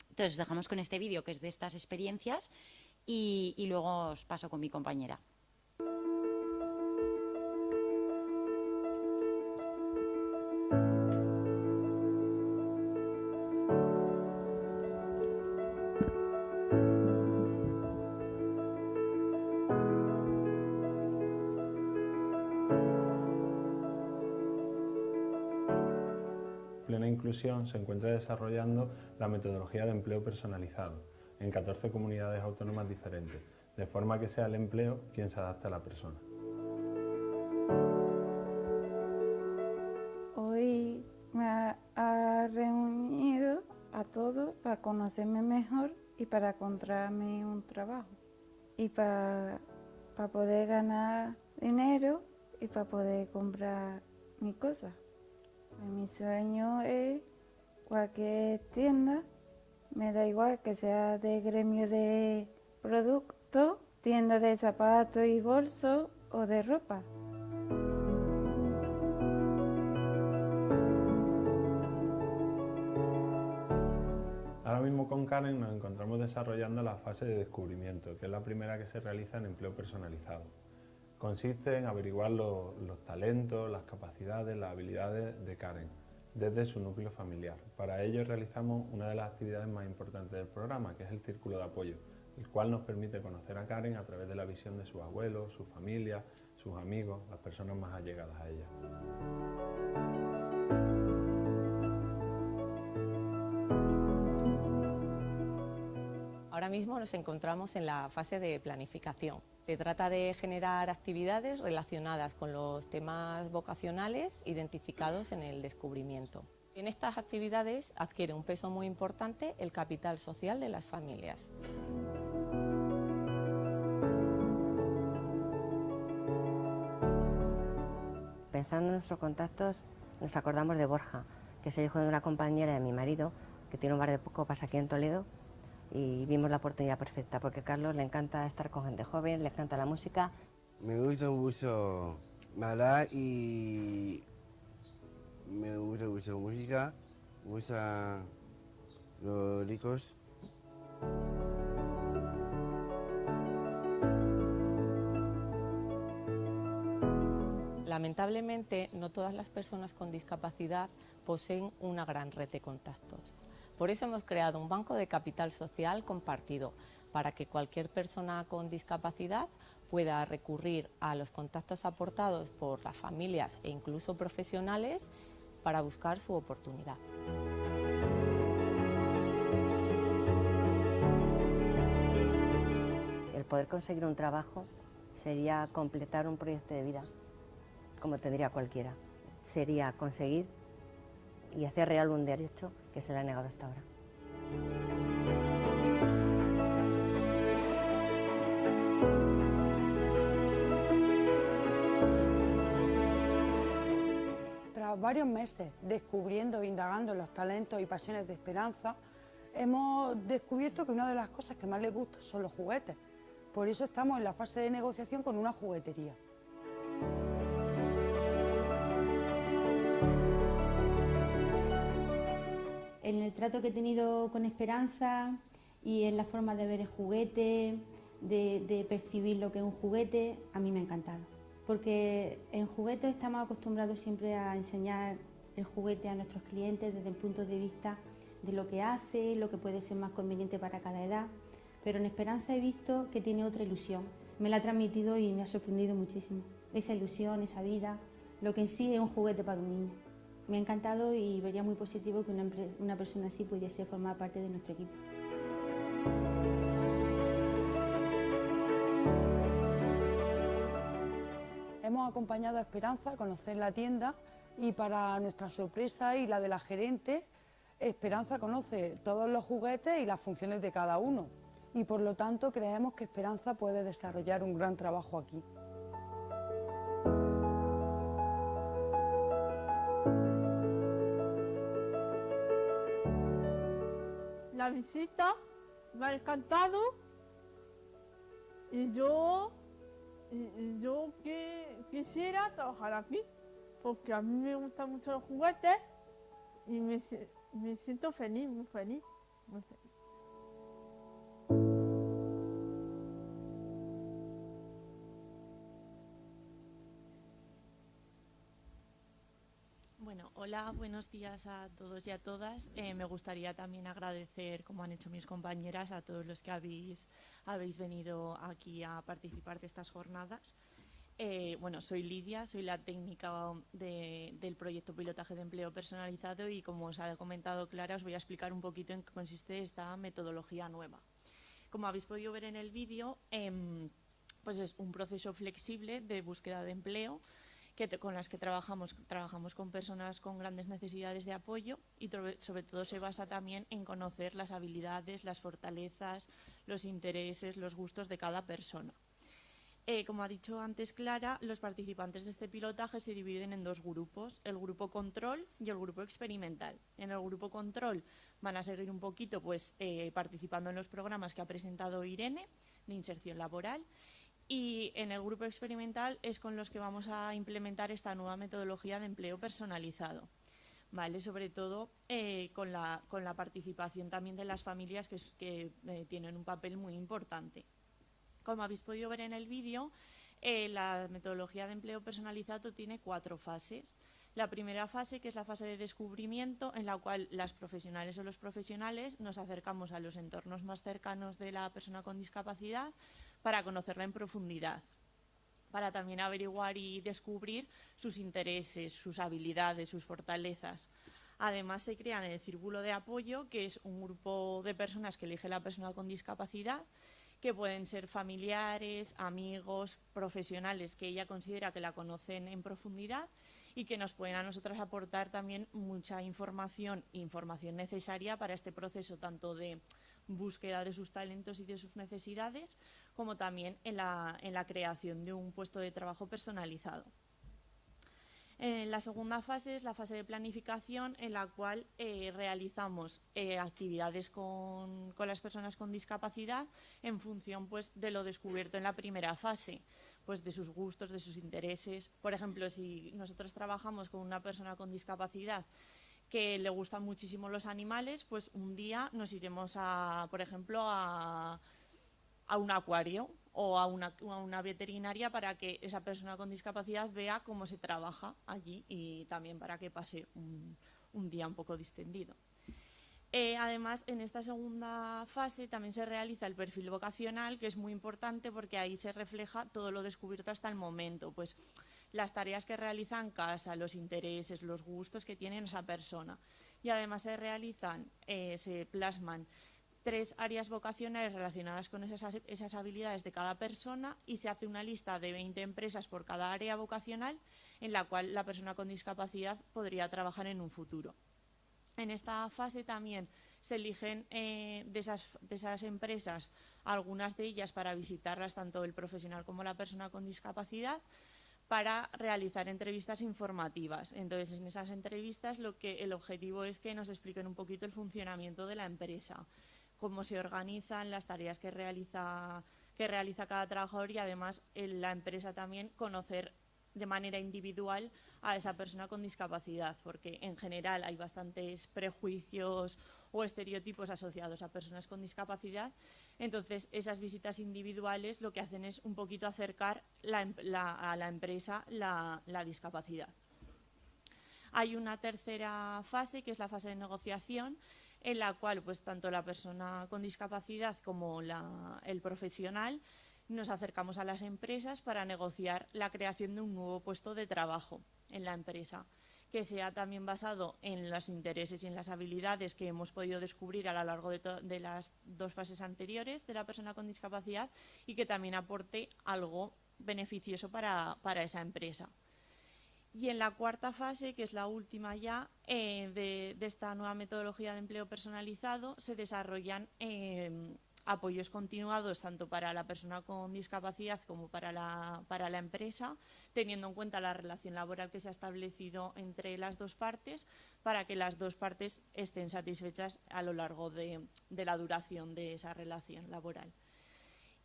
[SPEAKER 20] Entonces, os dejamos con este vídeo que es de estas experiencias y luego os paso con mi compañera.
[SPEAKER 21] Plena Inclusión se encuentra desarrollando la metodología de empleo personalizado en 14 comunidades autónomas diferentes, de forma que sea el empleo quien se adapte a la persona.
[SPEAKER 22] Hoy me ha reunido a todos para conocerme mejor y para encontrarme un trabajo y para poder ganar dinero y para poder comprar mis cosas. Mi sueño es cualquier tienda, me da igual que sea de gremio de productos, tienda de zapatos y bolsos o de ropa.
[SPEAKER 21] Ahora mismo con Karen nos encontramos desarrollando la fase de descubrimiento, que es la primera que se realiza en empleo personalizado. Consiste en averiguar los talentos, las capacidades, las habilidades de Karen. desde su núcleo familiar. Para ello realizamos una de las actividades más importantes del programa, que es el Círculo de Apoyo, el cual nos permite conocer a Karen a través de la visión de sus abuelos, su familia, sus amigos, las personas más allegadas a ella.
[SPEAKER 5] Ahora mismo nos encontramos en la fase de planificación. Se trata de generar actividades relacionadas con los temas vocacionales identificados en el descubrimiento. En estas actividades adquiere un peso muy importante el capital social de las familias.
[SPEAKER 7] Pensando en nuestros contactos, nos acordamos de Borja, que es el hijo de una compañera de mi marido, que tiene un bar de copas aquí en Toledo, y vimos la oportunidad perfecta, porque a Carlos le encanta estar con gente joven, le encanta la música.
[SPEAKER 23] Me gusta mucho bailar y me gusta mucho música, me gustan los ricos.
[SPEAKER 5] Lamentablemente, no todas las personas con discapacidad poseen una gran red de contactos. Por eso hemos creado un banco de capital social compartido, para que cualquier persona con discapacidad pueda recurrir a los contactos aportados por las familias e incluso profesionales para buscar su oportunidad.
[SPEAKER 7] El poder conseguir un trabajo sería completar un proyecto de vida, como tendría cualquiera. Sería conseguir y hacer real un derecho que se le ha negado hasta ahora.
[SPEAKER 24] Tras varios meses descubriendo e indagando los talentos y pasiones de Esperanza, hemos descubierto que una de las cosas que más les gusta son los juguetes. Por eso estamos en la fase de negociación con una juguetería.
[SPEAKER 25] En el trato que he tenido con Esperanza y en la forma de ver el juguete, de percibir lo que es un juguete, a mí me ha encantado. Porque en juguetes estamos acostumbrados siempre a enseñar el juguete a nuestros clientes desde el punto de vista de lo que hace, lo que puede ser más conveniente para cada edad. Pero en Esperanza he visto que tiene otra ilusión. Me la ha transmitido y me ha sorprendido muchísimo. Esa ilusión, esa vida, lo que en sí es un juguete para un niño. Me ha encantado y vería muy positivo que una persona así pudiese formar parte de nuestro equipo.
[SPEAKER 24] Hemos acompañado a Esperanza a conocer la tienda y para nuestra sorpresa y la de la gerente, Esperanza conoce todos los juguetes y las funciones de cada uno y por lo tanto creemos que Esperanza puede desarrollar un gran trabajo aquí.
[SPEAKER 8] La visita me ha encantado y yo quisiera trabajar aquí porque a mí me gustan mucho los juguetes y me siento feliz, muy feliz, muy feliz.
[SPEAKER 26] Bueno, hola, buenos días a todos y a todas. Me gustaría también agradecer, como han hecho mis compañeras, a todos los que habéis venido aquí a participar de estas jornadas. Bueno, soy Lidia, soy la técnica del proyecto Pilotaje de Empleo Personalizado y como os ha comentado Clara, os voy a explicar un poquito en qué consiste esta metodología nueva. Como habéis podido ver en el vídeo, pues es un proceso flexible de búsqueda de empleo con las que trabajamos con personas con grandes necesidades de apoyo y sobre todo se basa también en conocer las habilidades, las fortalezas, los intereses, los gustos de cada persona. Como ha dicho antes Clara, los participantes de este pilotaje se dividen en dos grupos, el grupo control y el grupo experimental. En el grupo control van a seguir un poquito participando en los programas que ha presentado Irene de inserción laboral y en el grupo experimental es con los que vamos a implementar esta nueva metodología de empleo personalizado. ¿Vale? Sobre todo con la participación también de las familias que tienen un papel muy importante. Como habéis podido ver en el vídeo, la metodología de empleo personalizado tiene 4 fases. La primera fase, que es la fase de descubrimiento, en la cual las profesionales o los profesionales nos acercamos a los entornos más cercanos de la persona con discapacidad para conocerla en profundidad, para también averiguar y descubrir sus intereses, sus habilidades, sus fortalezas. Además, se crea el círculo de apoyo, que es un grupo de personas que elige la persona con discapacidad, que pueden ser familiares, amigos, profesionales que ella considera que la conocen en profundidad y que nos pueden a nosotras aportar también mucha información necesaria para este proceso, tanto de búsqueda de sus talentos y de sus necesidades, como también en la creación de un puesto de trabajo personalizado. La segunda fase es la fase de planificación, en la cual realizamos actividades con las personas con discapacidad en función, pues, de lo descubierto en la primera fase, pues de sus gustos, de sus intereses. Por ejemplo, si nosotros trabajamos con una persona con discapacidad que le gustan muchísimo los animales, pues un día nos iremos, por ejemplo, a un acuario o a una veterinaria para que esa persona con discapacidad vea cómo se trabaja allí y también para que pase un día un poco distendido. Además, en esta segunda fase también se realiza el perfil vocacional, que es muy importante porque ahí se refleja todo lo descubierto hasta el momento, pues las tareas que realiza en casa, los intereses, los gustos que tiene esa persona. Y además se plasman 3 áreas vocacionales relacionadas con esas habilidades de cada persona y se hace una lista de 20 empresas por cada área vocacional en la cual la persona con discapacidad podría trabajar en un futuro. En esta fase también se eligen de esas empresas, algunas de ellas para visitarlas tanto el profesional como la persona con discapacidad, para realizar entrevistas informativas. Entonces, en esas entrevistas el objetivo es que nos expliquen un poquito el funcionamiento de la empresa, cómo se organizan, las tareas que realiza cada trabajador y además la empresa también conocer de manera individual a esa persona con discapacidad, porque en general hay bastantes prejuicios o estereotipos asociados a personas con discapacidad. Entonces, esas visitas individuales lo que hacen es un poquito acercar a la empresa la discapacidad. Hay una tercera fase, que es la fase de negociación, en la cual pues tanto la persona con discapacidad como el profesional nos acercamos a las empresas para negociar la creación de un nuevo puesto de trabajo en la empresa, que sea también basado en los intereses y en las habilidades que hemos podido descubrir a lo largo de las 2 fases anteriores de la persona con discapacidad y que también aporte algo beneficioso para esa empresa. Y en la cuarta fase, que es la última ya de esta nueva metodología de empleo personalizado, se desarrollan apoyos continuados tanto para la persona con discapacidad como para la empresa, teniendo en cuenta la relación laboral que se ha establecido entre las 2 partes, para que las 2 partes estén satisfechas a lo largo de la duración de esa relación laboral.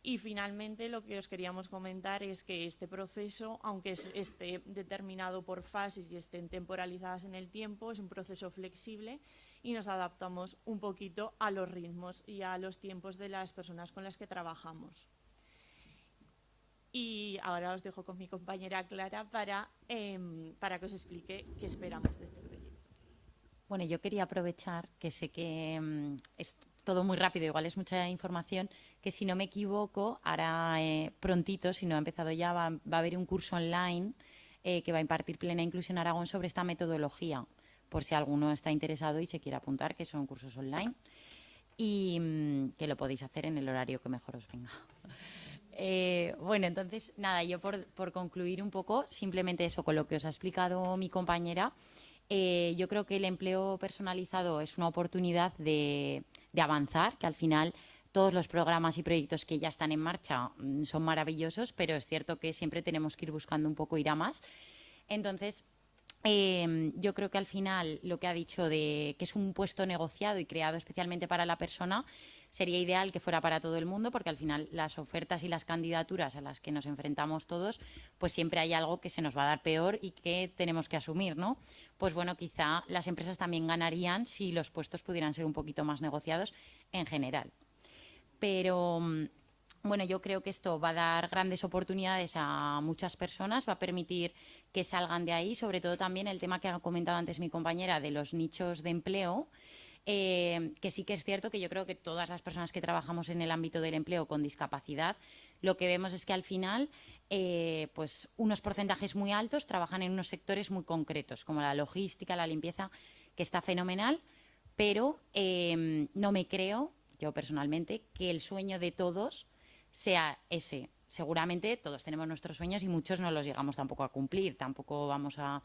[SPEAKER 26] Y finalmente lo que os queríamos comentar es que este proceso, aunque esté determinado por fases y estén temporalizadas en el tiempo, es un proceso flexible y nos adaptamos un poquito a los ritmos y a los tiempos de las personas con las que trabajamos. Y ahora os dejo con mi compañera Clara para que os explique qué esperamos de este proyecto.
[SPEAKER 20] Bueno, yo quería aprovechar que sé que es todo muy rápido, igual es mucha información, que si no me equivoco, ahora prontito, si no ha empezado ya, va a haber un curso online que va a impartir Plena Inclusión Aragón sobre esta metodología, por si alguno está interesado y se quiere apuntar, que son cursos online y que lo podéis hacer en el horario que mejor os venga. Bueno, entonces, nada, yo por concluir un poco, simplemente eso, con lo que os ha explicado mi compañera, yo creo que el empleo personalizado es una oportunidad de avanzar, que al final todos los programas y proyectos que ya están en marcha son maravillosos, pero es cierto que siempre tenemos que ir buscando un poco ir a más. Entonces, yo creo que al final lo que ha dicho de que es un puesto negociado y creado especialmente para la persona, sería ideal que fuera para todo el mundo, porque al final las ofertas y las candidaturas a las que nos enfrentamos todos, pues siempre hay algo que se nos va a dar peor y que tenemos que asumir, ¿no? Pues bueno, quizá las empresas también ganarían si los puestos pudieran ser un poquito más negociados en general. Pero bueno, yo creo que esto va a dar grandes oportunidades a muchas personas, va a permitir que salgan de ahí, sobre todo también el tema que ha comentado antes mi compañera de los nichos de empleo, que sí que es cierto que yo creo que todas las personas que trabajamos en el ámbito del empleo con discapacidad, lo que vemos es que al final pues unos porcentajes muy altos trabajan en unos sectores muy concretos, como la logística, la limpieza, que está fenomenal, pero no me creo, yo personalmente, que el sueño de todos sea ese. Seguramente todos tenemos nuestros sueños y muchos no los llegamos tampoco a cumplir, tampoco vamos a...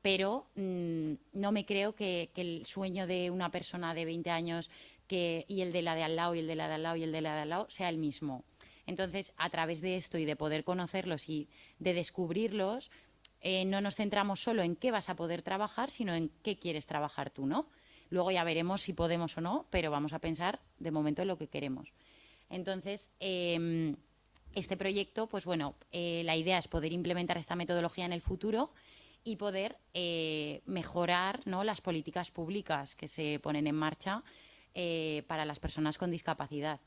[SPEAKER 20] Pero no me creo que el sueño de una persona de 20 años y el de la de al lado y el de la de al lado y el de la de al lado sea el mismo. Entonces, a través de esto y de poder conocerlos y de descubrirlos, no nos centramos solo en qué vas a poder trabajar, sino en qué quieres trabajar tú, ¿no? Luego ya veremos si podemos o no, pero vamos a pensar de momento en lo que queremos. Entonces, este proyecto, pues bueno, la idea es poder implementar esta metodología en el futuro y poder mejorar, ¿no?, las políticas públicas que se ponen en marcha para las personas con discapacidad.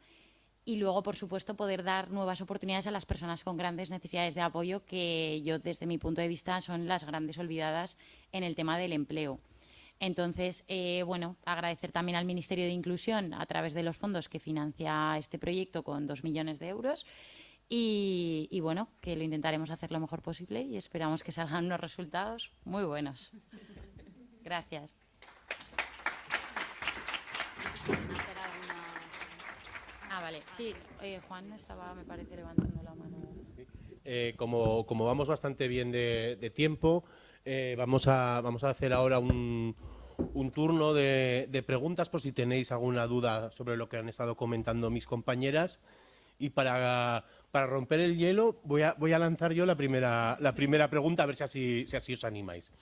[SPEAKER 20] Y luego, por supuesto, poder dar nuevas oportunidades a las personas con grandes necesidades de apoyo, que yo, desde mi punto de vista, son las grandes olvidadas en el tema del empleo. Entonces, bueno, agradecer también al Ministerio de Inclusión a través de los fondos que financia este proyecto con 2 millones de euros y bueno, que lo intentaremos hacer lo mejor posible y esperamos que salgan unos resultados muy buenos. Gracias. Vale, sí, Juan estaba, me parece, levantando la mano.
[SPEAKER 17] Sí. Como vamos bastante bien de tiempo, vamos a hacer ahora un turno de preguntas por si tenéis alguna duda sobre lo que han estado comentando mis compañeras. Y para romper el hielo voy a lanzar yo la primera pregunta, a ver si así os animáis.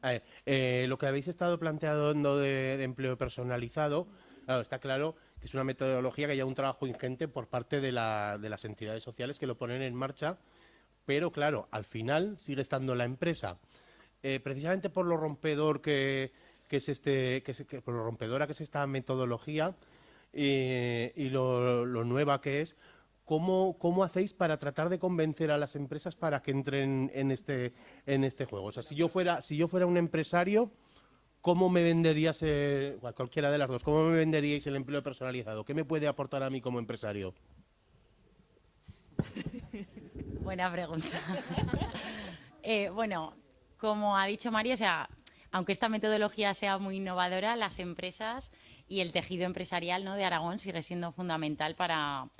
[SPEAKER 17] A ver, lo que habéis estado planteando de empleo personalizado, claro, está claro que es una metodología que lleva un trabajo ingente por parte de las entidades sociales que lo ponen en marcha, pero claro, al final sigue estando la empresa. Precisamente por lo rompedor por lo rompedora que es esta metodología y lo nueva que es, ¿cómo hacéis para tratar de convencer a las empresas para que entren en este juego? O sea, si yo fuera un empresario, ¿cómo me venderías, cualquiera de las dos, cómo me venderíais el empleo personalizado? ¿Qué me puede aportar a mí como empresario?
[SPEAKER 20] Buena pregunta. Bueno, como ha dicho Mario, o sea, aunque esta metodología sea muy innovadora, las empresas y el tejido empresarial, ¿no?, de Aragón sigue siendo fundamental para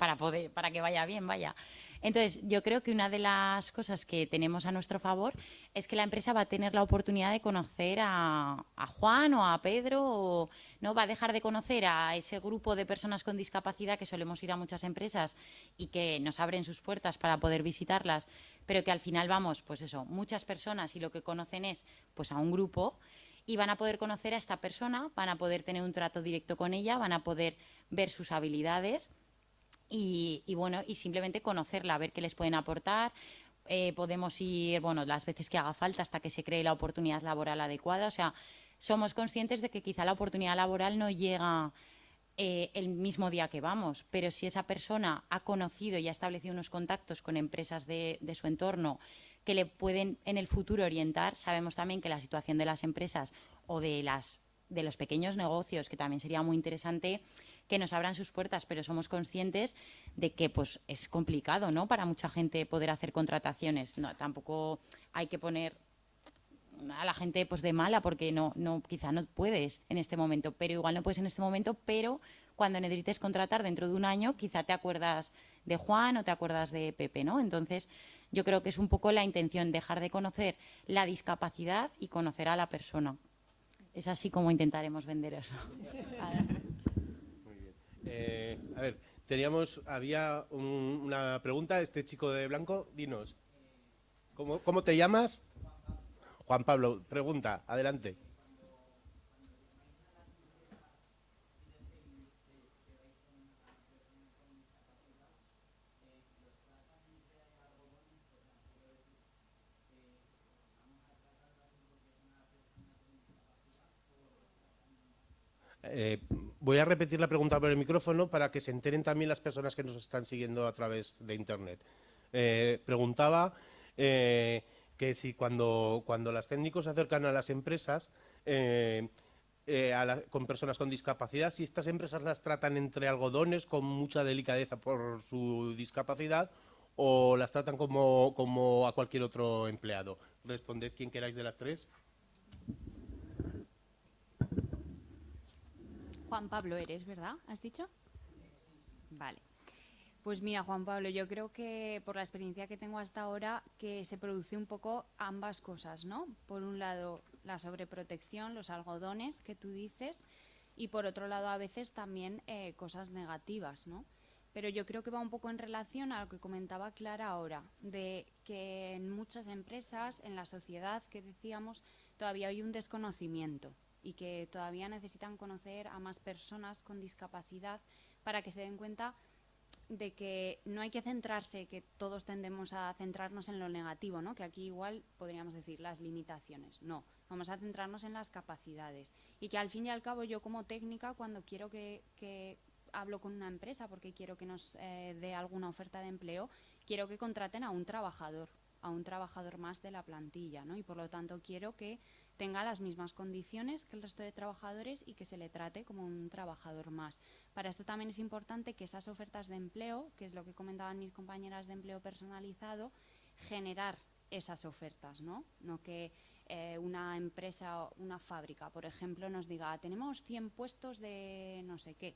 [SPEAKER 20] que vaya bien, vaya. Entonces, yo creo que una de las cosas que tenemos a nuestro favor es que la empresa va a tener la oportunidad de conocer a Juan o a Pedro, ¿no? Va a dejar de conocer a ese grupo de personas con discapacidad que solemos ir a muchas empresas y que nos abren sus puertas para poder visitarlas, pero que al final vamos, pues eso, muchas personas y lo que conocen es pues a un grupo y van a poder conocer a esta persona, van a poder tener un trato directo con ella, van a poder ver sus habilidades. Y bueno, y simplemente conocerla, ver qué les pueden aportar. Podemos ir, bueno, las veces que haga falta hasta que se cree la oportunidad laboral adecuada. O sea, somos conscientes de que quizá la oportunidad laboral no llega el mismo día que vamos, pero si esa persona ha conocido y ha establecido unos contactos con empresas de su entorno que le pueden en el futuro orientar, sabemos también que la situación de las empresas o de los pequeños negocios, que también sería muy interesante que nos abran sus puertas, pero somos conscientes de que pues es complicado, ¿no?, para mucha gente poder hacer contrataciones. No, tampoco hay que poner a la gente pues de mala porque quizá no puedes en este momento, pero igual no puedes en este momento, pero cuando necesites contratar dentro de un año quizá te acuerdas de Juan o te acuerdas de Pepe, ¿no? Entonces yo creo que es un poco la intención, dejar de conocer la discapacidad y conocer a la persona. Es así como intentaremos vender eso.
[SPEAKER 17] A ver, había una pregunta, este chico de blanco, dinos, ¿cómo te llamas? Juan Pablo, pregunta, adelante. Voy a repetir la pregunta por el micrófono para que se enteren también las personas que nos están siguiendo a través de Internet. Preguntaba que si cuando los técnicos se acercan a las empresas con personas con discapacidad, si estas empresas las tratan entre algodones con mucha delicadeza por su discapacidad o las tratan como a cualquier otro empleado. Responded quien queráis de las tres.
[SPEAKER 19] Juan Pablo eres, ¿verdad? ¿Has dicho? Vale. Pues mira, Juan Pablo, yo creo que por la experiencia que tengo hasta ahora, que se produce un poco ambas cosas, ¿no? Por un lado, la sobreprotección, los algodones que tú dices, y por otro lado, a veces también cosas negativas, ¿no? Pero yo creo que va un poco en relación a lo que comentaba Clara ahora, de que en muchas empresas, en la sociedad que decíamos, todavía hay un desconocimiento y que todavía necesitan conocer a más personas con discapacidad para que se den cuenta de que no hay que centrarse, que todos tendemos a centrarnos en lo negativo, ¿no? Que aquí igual podríamos decir las limitaciones. No, vamos a centrarnos en las capacidades. Y que al fin y al cabo yo como técnica, cuando quiero que hablo con una empresa porque quiero que nos dé alguna oferta de empleo, quiero que contraten a un trabajador más de la plantilla, ¿no? Y por lo tanto quiero que tenga las mismas condiciones que el resto de trabajadores y que se le trate como un trabajador más. Para esto también es importante que esas ofertas de empleo, que es lo que comentaban mis compañeras de empleo personalizado, generar esas ofertas, ¿no? No que una empresa, una fábrica, por ejemplo, nos diga, tenemos 100 puestos de no sé qué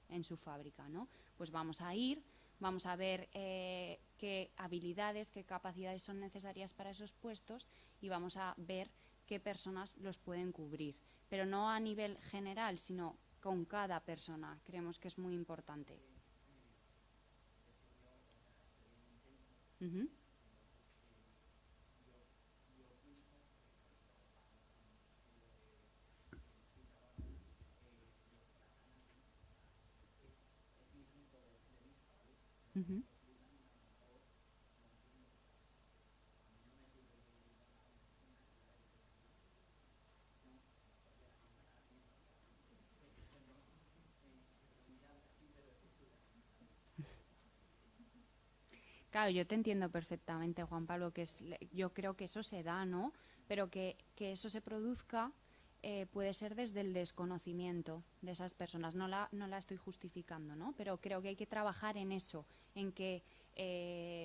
[SPEAKER 19] en su fábrica, ¿no? Pues vamos a ir, vamos a ver qué habilidades, qué capacidades son necesarias para esos puestos y vamos a ver qué personas los pueden cubrir. Pero no a nivel general, sino con cada persona. Creemos que es muy importante. Uh-huh. Uh-huh. Claro, yo te entiendo perfectamente, Juan Pablo, yo creo que eso se da, ¿no? Pero que eso se produzca puede ser desde el desconocimiento de esas personas. No la estoy justificando, ¿no? Pero creo que hay que trabajar en eso, en que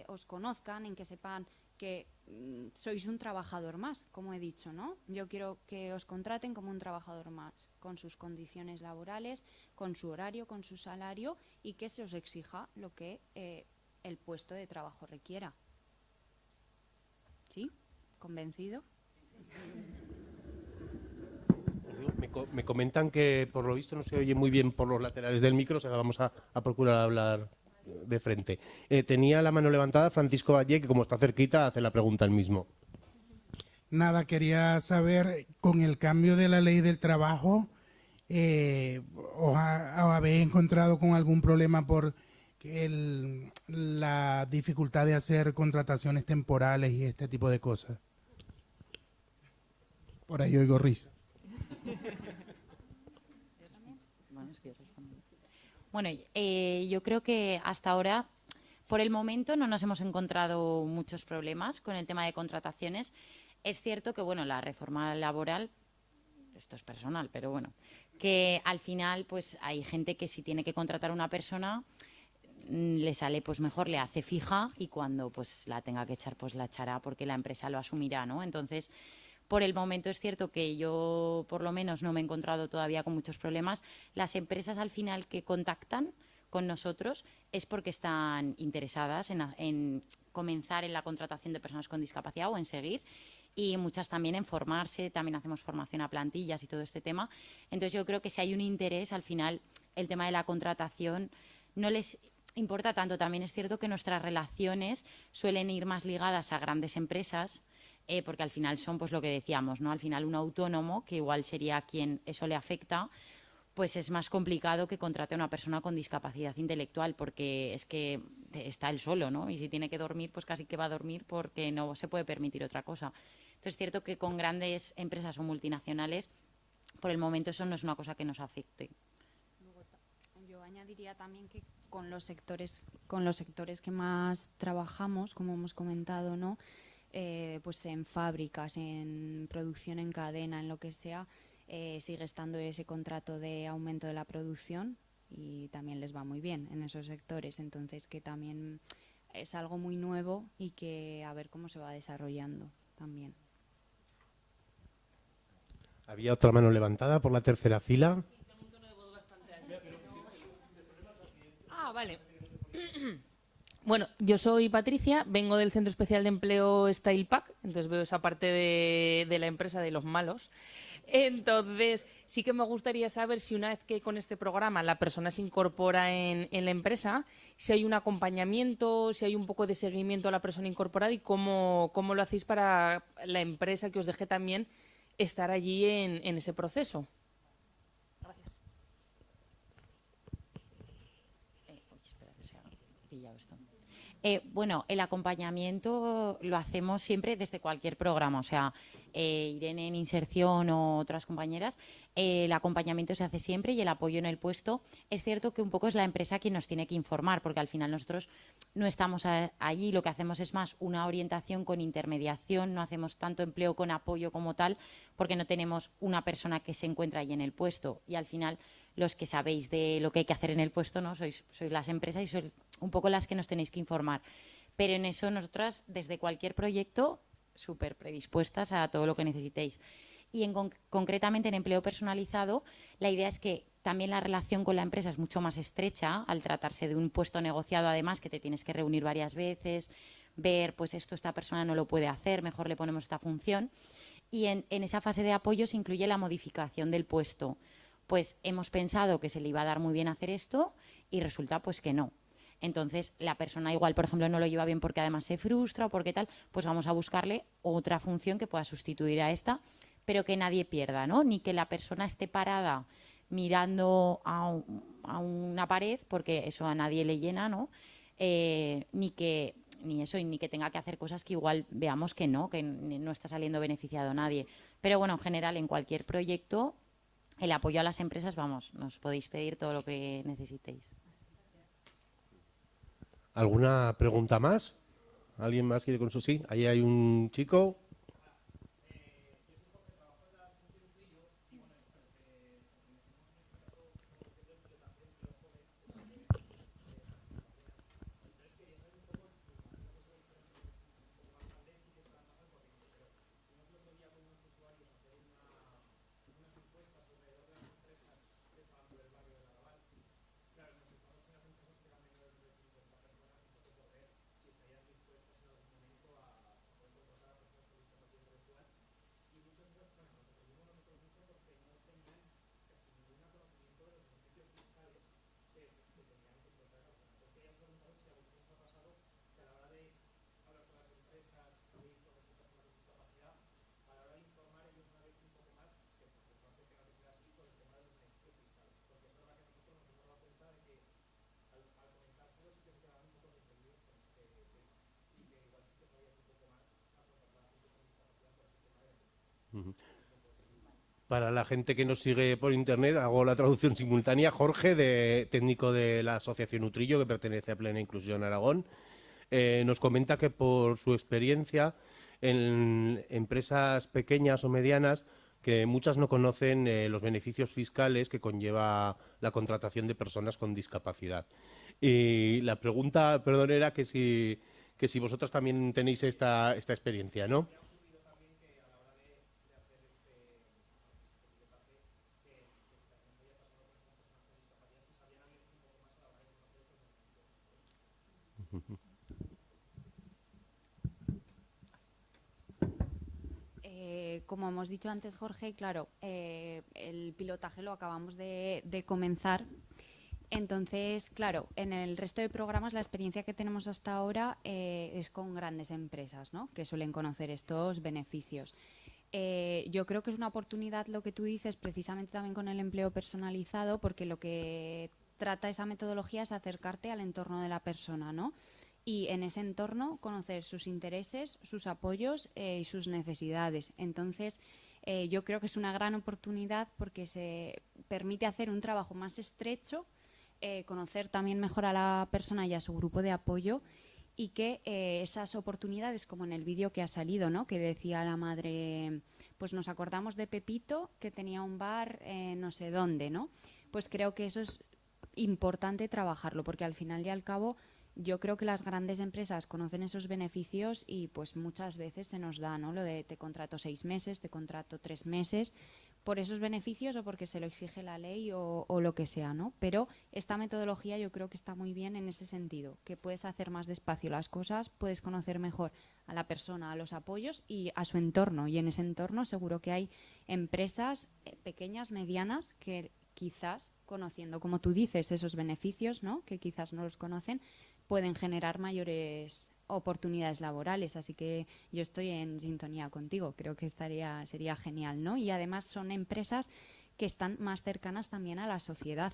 [SPEAKER 19] os conozcan, en que sepan que sois un trabajador más, como he dicho, ¿no? Yo quiero que os contraten como un trabajador más, con sus condiciones laborales, con su horario, con su salario y que se os exija lo que el puesto de trabajo requiera. ¿Sí? ¿Convencido?
[SPEAKER 17] Me comentan que por lo visto no se oye muy bien por los laterales del micro, o sea, vamos a procurar hablar de frente. Tenía la mano levantada Francisco Valle, que como está cerquita hace la pregunta él mismo.
[SPEAKER 1] Nada, quería saber, con el cambio de la ley del trabajo, ¿os habéis encontrado con algún problema por la dificultad de hacer contrataciones temporales y este tipo de cosas? Por ahí oigo risa.
[SPEAKER 20] Bueno, yo creo que hasta ahora, por el momento, no nos hemos encontrado muchos problemas con el tema de contrataciones. Es cierto que, bueno, la reforma laboral, esto es personal, pero bueno, que al final pues hay gente que si tiene que contratar a una persona le sale pues mejor, le hace fija y cuando pues la tenga que echar pues la echará porque la empresa lo asumirá, ¿no? Entonces, por el momento es cierto que yo por lo menos no me he encontrado todavía con muchos problemas. Las empresas al final que contactan con nosotros es porque están interesadas en comenzar en la contratación de personas con discapacidad o en seguir, y muchas también en formarse, también hacemos formación a plantillas y todo este tema. Entonces yo creo que si hay un interés, al final el tema de la contratación no les importa tanto. También es cierto que nuestras relaciones suelen ir más ligadas a grandes empresas, porque al final son pues lo que decíamos, ¿no? Al final un autónomo, que igual sería a quien eso le afecta, pues es más complicado que contrate a una persona con discapacidad intelectual, porque es que está él solo, ¿no? Y si tiene que dormir, pues casi que va a dormir porque no se puede permitir otra cosa. Entonces es cierto que con grandes empresas o multinacionales, por el momento eso no es una cosa que nos afecte.
[SPEAKER 19] Luego diría también que con los sectores que más trabajamos, como hemos comentado, ¿no? Pues en fábricas, en producción en cadena, en lo que sea, sigue estando ese contrato de aumento de la producción y también les va muy bien en esos sectores. Entonces, que también es algo muy nuevo y que a ver cómo se va desarrollando también.
[SPEAKER 17] Había otra mano levantada por la tercera fila.
[SPEAKER 2] Ah, vale. Bueno, yo soy Patricia, vengo del Centro Especial de Empleo Style Pack, entonces veo esa parte de la empresa de los malos. Entonces, sí que me gustaría saber si una vez que con este programa la persona se incorpora en la empresa, si hay un acompañamiento, si hay un poco de seguimiento a la persona incorporada y cómo lo hacéis para la empresa que os deje también estar allí en ese proceso. Gracias.
[SPEAKER 20] Espera que se ha pillado esto. Bueno, el acompañamiento lo hacemos siempre desde cualquier programa, o sea, Irene en inserción o otras compañeras, el acompañamiento se hace siempre y el apoyo en el puesto. Es cierto que un poco es la empresa quien nos tiene que informar, porque al final nosotros no estamos allí, lo que hacemos es más una orientación con intermediación, no hacemos tanto empleo con apoyo como tal, porque no tenemos una persona que se encuentra allí en el puesto y al final los que sabéis de lo que hay que hacer en el puesto, ¿no? Sois las empresas y sois un poco las que nos tenéis que informar. Pero en eso nosotras, desde cualquier proyecto, súper predispuestas a todo lo que necesitéis. Y concretamente en empleo personalizado, la idea es que también la relación con la empresa es mucho más estrecha, al tratarse de un puesto negociado, además, que te tienes que reunir varias veces, ver, pues esta persona no lo puede hacer, mejor le ponemos esta función. Y en esa fase de apoyo se incluye la modificación del puesto. Pues hemos pensado que se le iba a dar muy bien hacer esto y resulta pues que no. Entonces, la persona igual, por ejemplo, no lo lleva bien porque además se frustra o porque tal, pues vamos a buscarle otra función que pueda sustituir a esta, pero que nadie pierda, ¿no? Ni que la persona esté parada mirando a una pared, porque eso a nadie le llena, ¿no? Ni que tenga que hacer cosas que igual veamos que no está saliendo beneficiado a nadie. Pero bueno, en general, en cualquier proyecto, el apoyo a las empresas, vamos, nos podéis pedir todo lo que necesitéis.
[SPEAKER 17] ¿Alguna pregunta más? ¿Alguien más quiere con su sí? Ahí hay un chico. Para la gente que nos sigue por internet, hago la traducción simultánea. Jorge, técnico de la Asociación Utrillo, que pertenece a Plena Inclusión Aragón, nos comenta que por su experiencia en empresas pequeñas o medianas, que muchas no conocen los beneficios fiscales que conlleva la contratación de personas con discapacidad. Y la pregunta, perdón, era que si vosotras también tenéis esta experiencia, ¿no?
[SPEAKER 19] Como hemos dicho antes, Jorge, claro, el pilotaje lo acabamos de comenzar. Entonces, claro, en el resto de programas la experiencia que tenemos hasta ahora es con grandes empresas, ¿no?, que suelen conocer estos beneficios. Yo creo que es una oportunidad lo que tú dices, precisamente también con el empleo personalizado, porque lo que trata esa metodología es acercarte al entorno de la persona, ¿no? Y en ese entorno conocer sus intereses, sus apoyos y sus necesidades. Entonces, yo creo que es una gran oportunidad porque se permite hacer un trabajo más estrecho conocer también mejor a la persona y a su grupo de apoyo, y que esas oportunidades, como en el vídeo que ha salido, ¿no?, que decía la madre, pues nos acordamos de Pepito que tenía un bar no sé dónde, ¿no? Pues creo que eso es importante trabajarlo, porque al final y al cabo yo creo que las grandes empresas conocen esos beneficios y pues muchas veces se nos da, ¿no?, lo de te contrato 6 meses, te contrato 3 meses, por esos beneficios o porque se lo exige la ley o lo que sea, ¿no? Pero esta metodología yo creo que está muy bien en ese sentido, que puedes hacer más despacio las cosas, puedes conocer mejor a la persona, a los apoyos y a su entorno, y en ese entorno seguro que hay empresas pequeñas, medianas, que quizás, conociendo, como tú dices, esos beneficios, ¿no?, que quizás no los conocen, pueden generar mayores oportunidades laborales, así que yo estoy en sintonía contigo, creo que sería genial, ¿no? Y además son empresas que están más cercanas también a la sociedad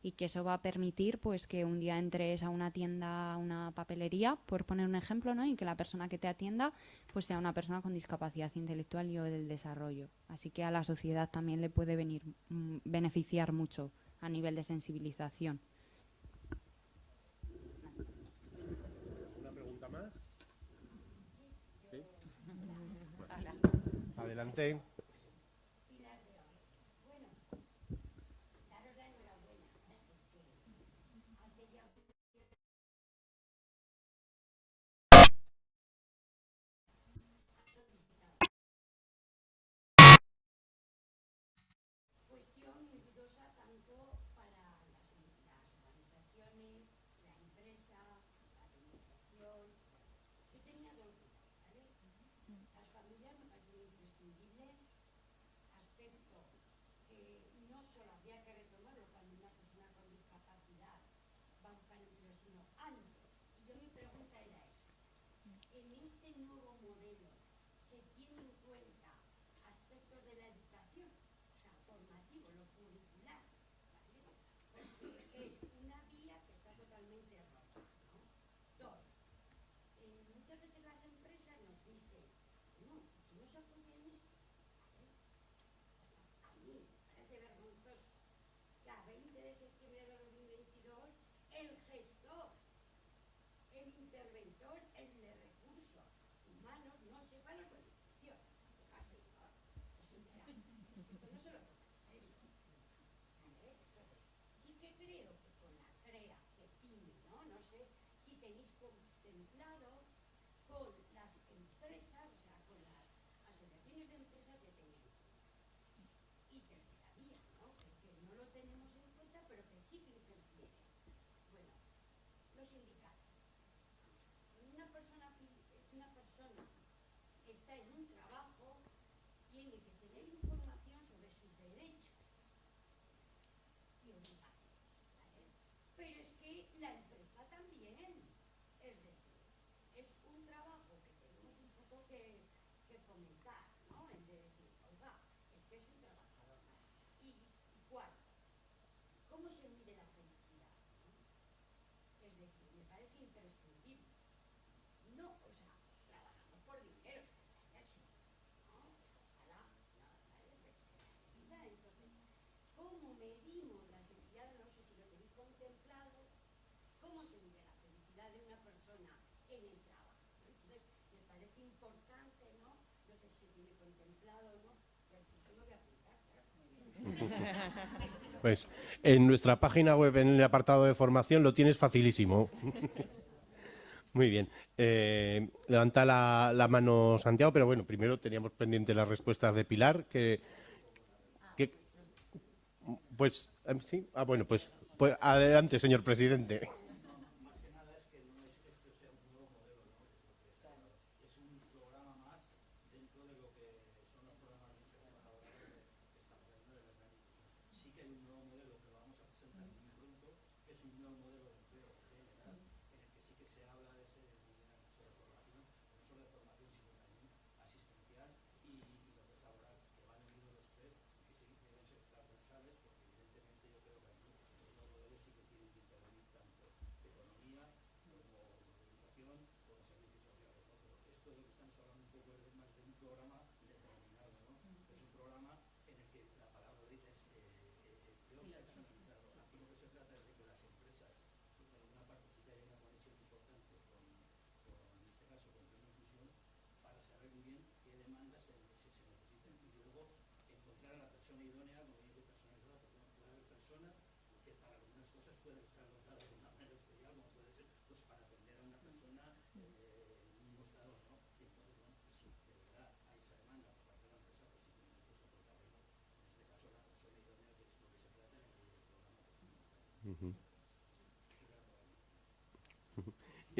[SPEAKER 19] y que eso va a permitir pues que un día entres a una tienda, a una papelería, por poner un ejemplo, ¿no?, y que la persona que te atienda pues sea una persona con discapacidad intelectual y o del desarrollo, así que a la sociedad también le puede beneficiar mucho a nivel de sensibilización.
[SPEAKER 17] Adelante.
[SPEAKER 3] Cuestión muy dudosa tanto para las organizaciones, la empresa, la administración. Yo tenía dos dudas, ¿vale? Las familias me parecen imprescindibles, aspecto que no solo habría que retomarlo cuando una persona con discapacidad va a buscar empleo, sino antes. Y yo mi pregunta era eso. En este nuevo modelo se tiene en cuenta aspectos de la educación, o sea, formativo, lo curricular, ¿vale? Porque es una vía que está totalmente rota, ¿no? Dos, muchas veces las empresas nos dicen, no, si no se apoya en esto, ¿vale? A mí me parece vergonzoso que a 20 de septiembre de 2022 el gestor, el interventor, el de recursos humanos no sepa los beneficios. Oiga, señor, pues señora, es que esto no se lo toma en serio, ¿vale? Entonces, sí que creo que con la CREA, que PYME, ¿no? No sé si tenéis contemplado con las empresas, o sea, con las asociaciones de empresas de tener. Y tercera vía, ¿no? Que no lo tenemos en cuenta, pero que sí que interfiere. Bueno, los sindicatos. Una persona está en un trabajo, tiene que tener información sobre sus derechos y obligaciones, ¿vale? Pero es que la empresa también, es decir, es un trabajo que tenemos un poco que fomentar, ¿no? El de decir, oiga, es que es un trabajador más. Y cuarto, ¿cómo se mide la felicidad? ¿No? Es decir, me parece imprescindible. No, o sea, trabajamos por dinero, ¿no? Ojalá, ¿vale? Vida, entonces, ¿cómo medimos la felicidad? No sé si lo tenéis contemplado. ¿Cómo se mide la felicidad de una persona en el trabajo? Entonces, me parece importante, ¿no? No sé si tiene contemplado o no, pero eso lo voy a apuntar, claro.
[SPEAKER 17] Pues en nuestra página web, en el apartado de formación, lo tienes facilísimo. Muy bien. Levanta la mano Santiago, pero bueno, primero teníamos pendiente las respuestas de Pilar, pues sí. Bueno, pues adelante, señor presidente.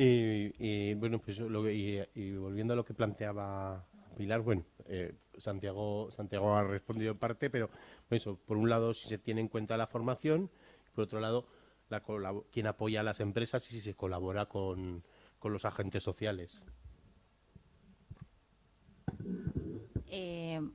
[SPEAKER 17] Y bueno, pues y volviendo a lo que planteaba Pilar, bueno, Santiago ha respondido en parte, pero eso, por un lado, si se tiene en cuenta la formación, por otro lado, quién apoya a las empresas y si se colabora con los agentes sociales.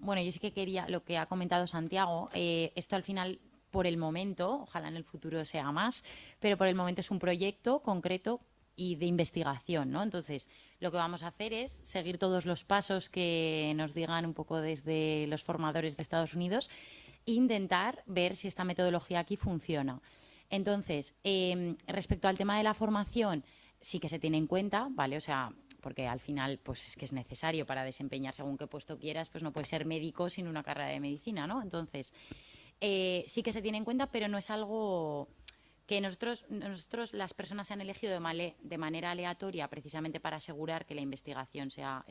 [SPEAKER 20] Bueno, yo sí que quería, lo que ha comentado Santiago, esto al final, por el momento, ojalá en el futuro sea más, pero por el momento es un proyecto concreto y de investigación, ¿no? Entonces, lo que vamos a hacer es seguir todos los pasos que nos digan un poco desde los formadores de Estados Unidos e intentar ver si esta metodología aquí funciona. Entonces, respecto al tema de la formación, sí que se tiene en cuenta, ¿vale? O sea, porque al final pues es que es necesario para desempeñar según qué puesto quieras, pues no puedes ser médico sin una carrera de medicina, ¿no? Entonces, sí que se tiene en cuenta, pero no es algo que nosotros las personas se han elegido de manera aleatoria precisamente para asegurar que la investigación sea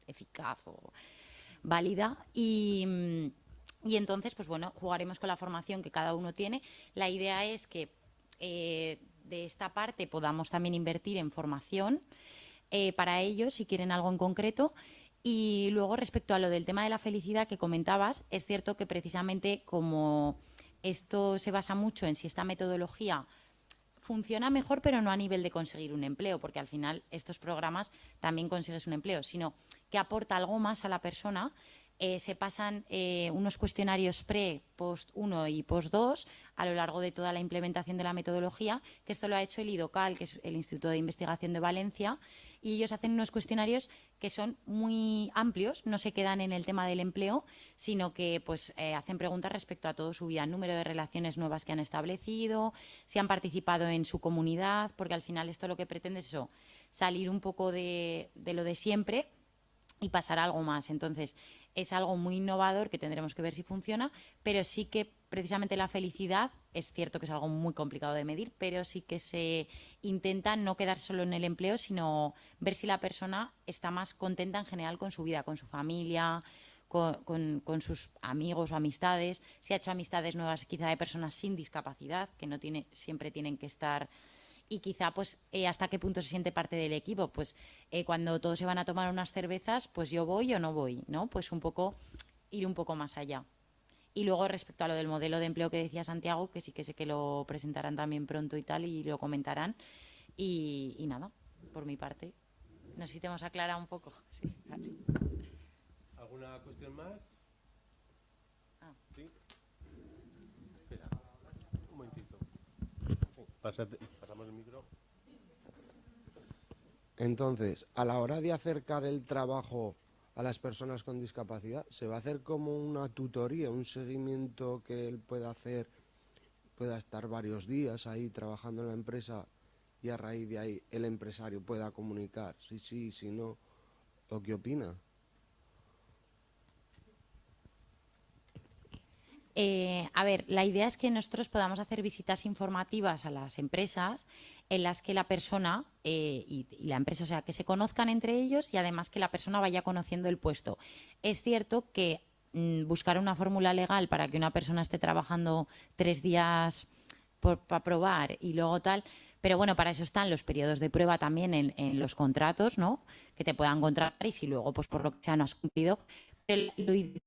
[SPEAKER 20] eficaz o válida y entonces, pues bueno, jugaremos con la formación que cada uno tiene. La idea es que de esta parte podamos también invertir en formación para ellos, si quieren algo en concreto. Y luego, respecto a lo del tema de la felicidad que comentabas, es cierto que precisamente como esto se basa mucho en si esta metodología funciona mejor, pero no a nivel de conseguir un empleo, porque al final estos programas también consigues un empleo, sino que aporta algo más a la persona. Se pasan unos cuestionarios pre, post 1 y post 2 a lo largo de toda la implementación de la metodología, que esto lo ha hecho el IDOCAL, que es el Instituto de Investigación de Valencia, y ellos hacen unos cuestionarios que son muy amplios, no se quedan en el tema del empleo, sino que pues hacen preguntas respecto a toda su vida, número de relaciones nuevas que han establecido, si han participado en su comunidad, porque al final esto lo que pretende es eso, salir un poco de lo de siempre y pasar a algo más. Entonces, es algo muy innovador que tendremos que ver si funciona, pero sí que precisamente la felicidad, es cierto que es algo muy complicado de medir, pero sí que se intenta no quedar solo en el empleo, sino ver si la persona está más contenta en general con su vida, con su familia, con sus amigos o amistades, si ha hecho amistades nuevas quizá de personas sin discapacidad, que no siempre tienen que estar. Y quizá, pues, hasta qué punto se siente parte del equipo. Pues cuando todos se van a tomar unas cervezas, pues yo voy o no voy, ¿no? Pues un poco, ir un poco más allá. Y luego, respecto a lo del modelo de empleo que decía Santiago, que sí que sé que lo presentarán también pronto y tal, y lo comentarán. Y nada, por mi parte. No sé si te hemos aclarado un poco. Sí, vale.
[SPEAKER 17] ¿Alguna cuestión más? ¿Sí? Espera, un momentito. Pasamos el micro.
[SPEAKER 4] Entonces, a la hora de acercar el trabajo a las personas con discapacidad, ¿se va a hacer como una tutoría, un seguimiento que él pueda hacer, pueda estar varios días ahí trabajando en la empresa y a raíz de ahí el empresario pueda comunicar si sí, si no, o qué opina?
[SPEAKER 20] A ver, la idea es que nosotros podamos hacer visitas informativas a las empresas en las que la persona y la empresa, o sea, que se conozcan entre ellos y además que la persona vaya conociendo el puesto. Es cierto que buscar una fórmula legal para que una persona esté trabajando 3 días para probar y luego tal, pero bueno, para eso están los periodos de prueba también en los contratos, ¿no? Que te puedan contratar y si luego, pues por lo que sea, no has cumplido. Pero lo ideal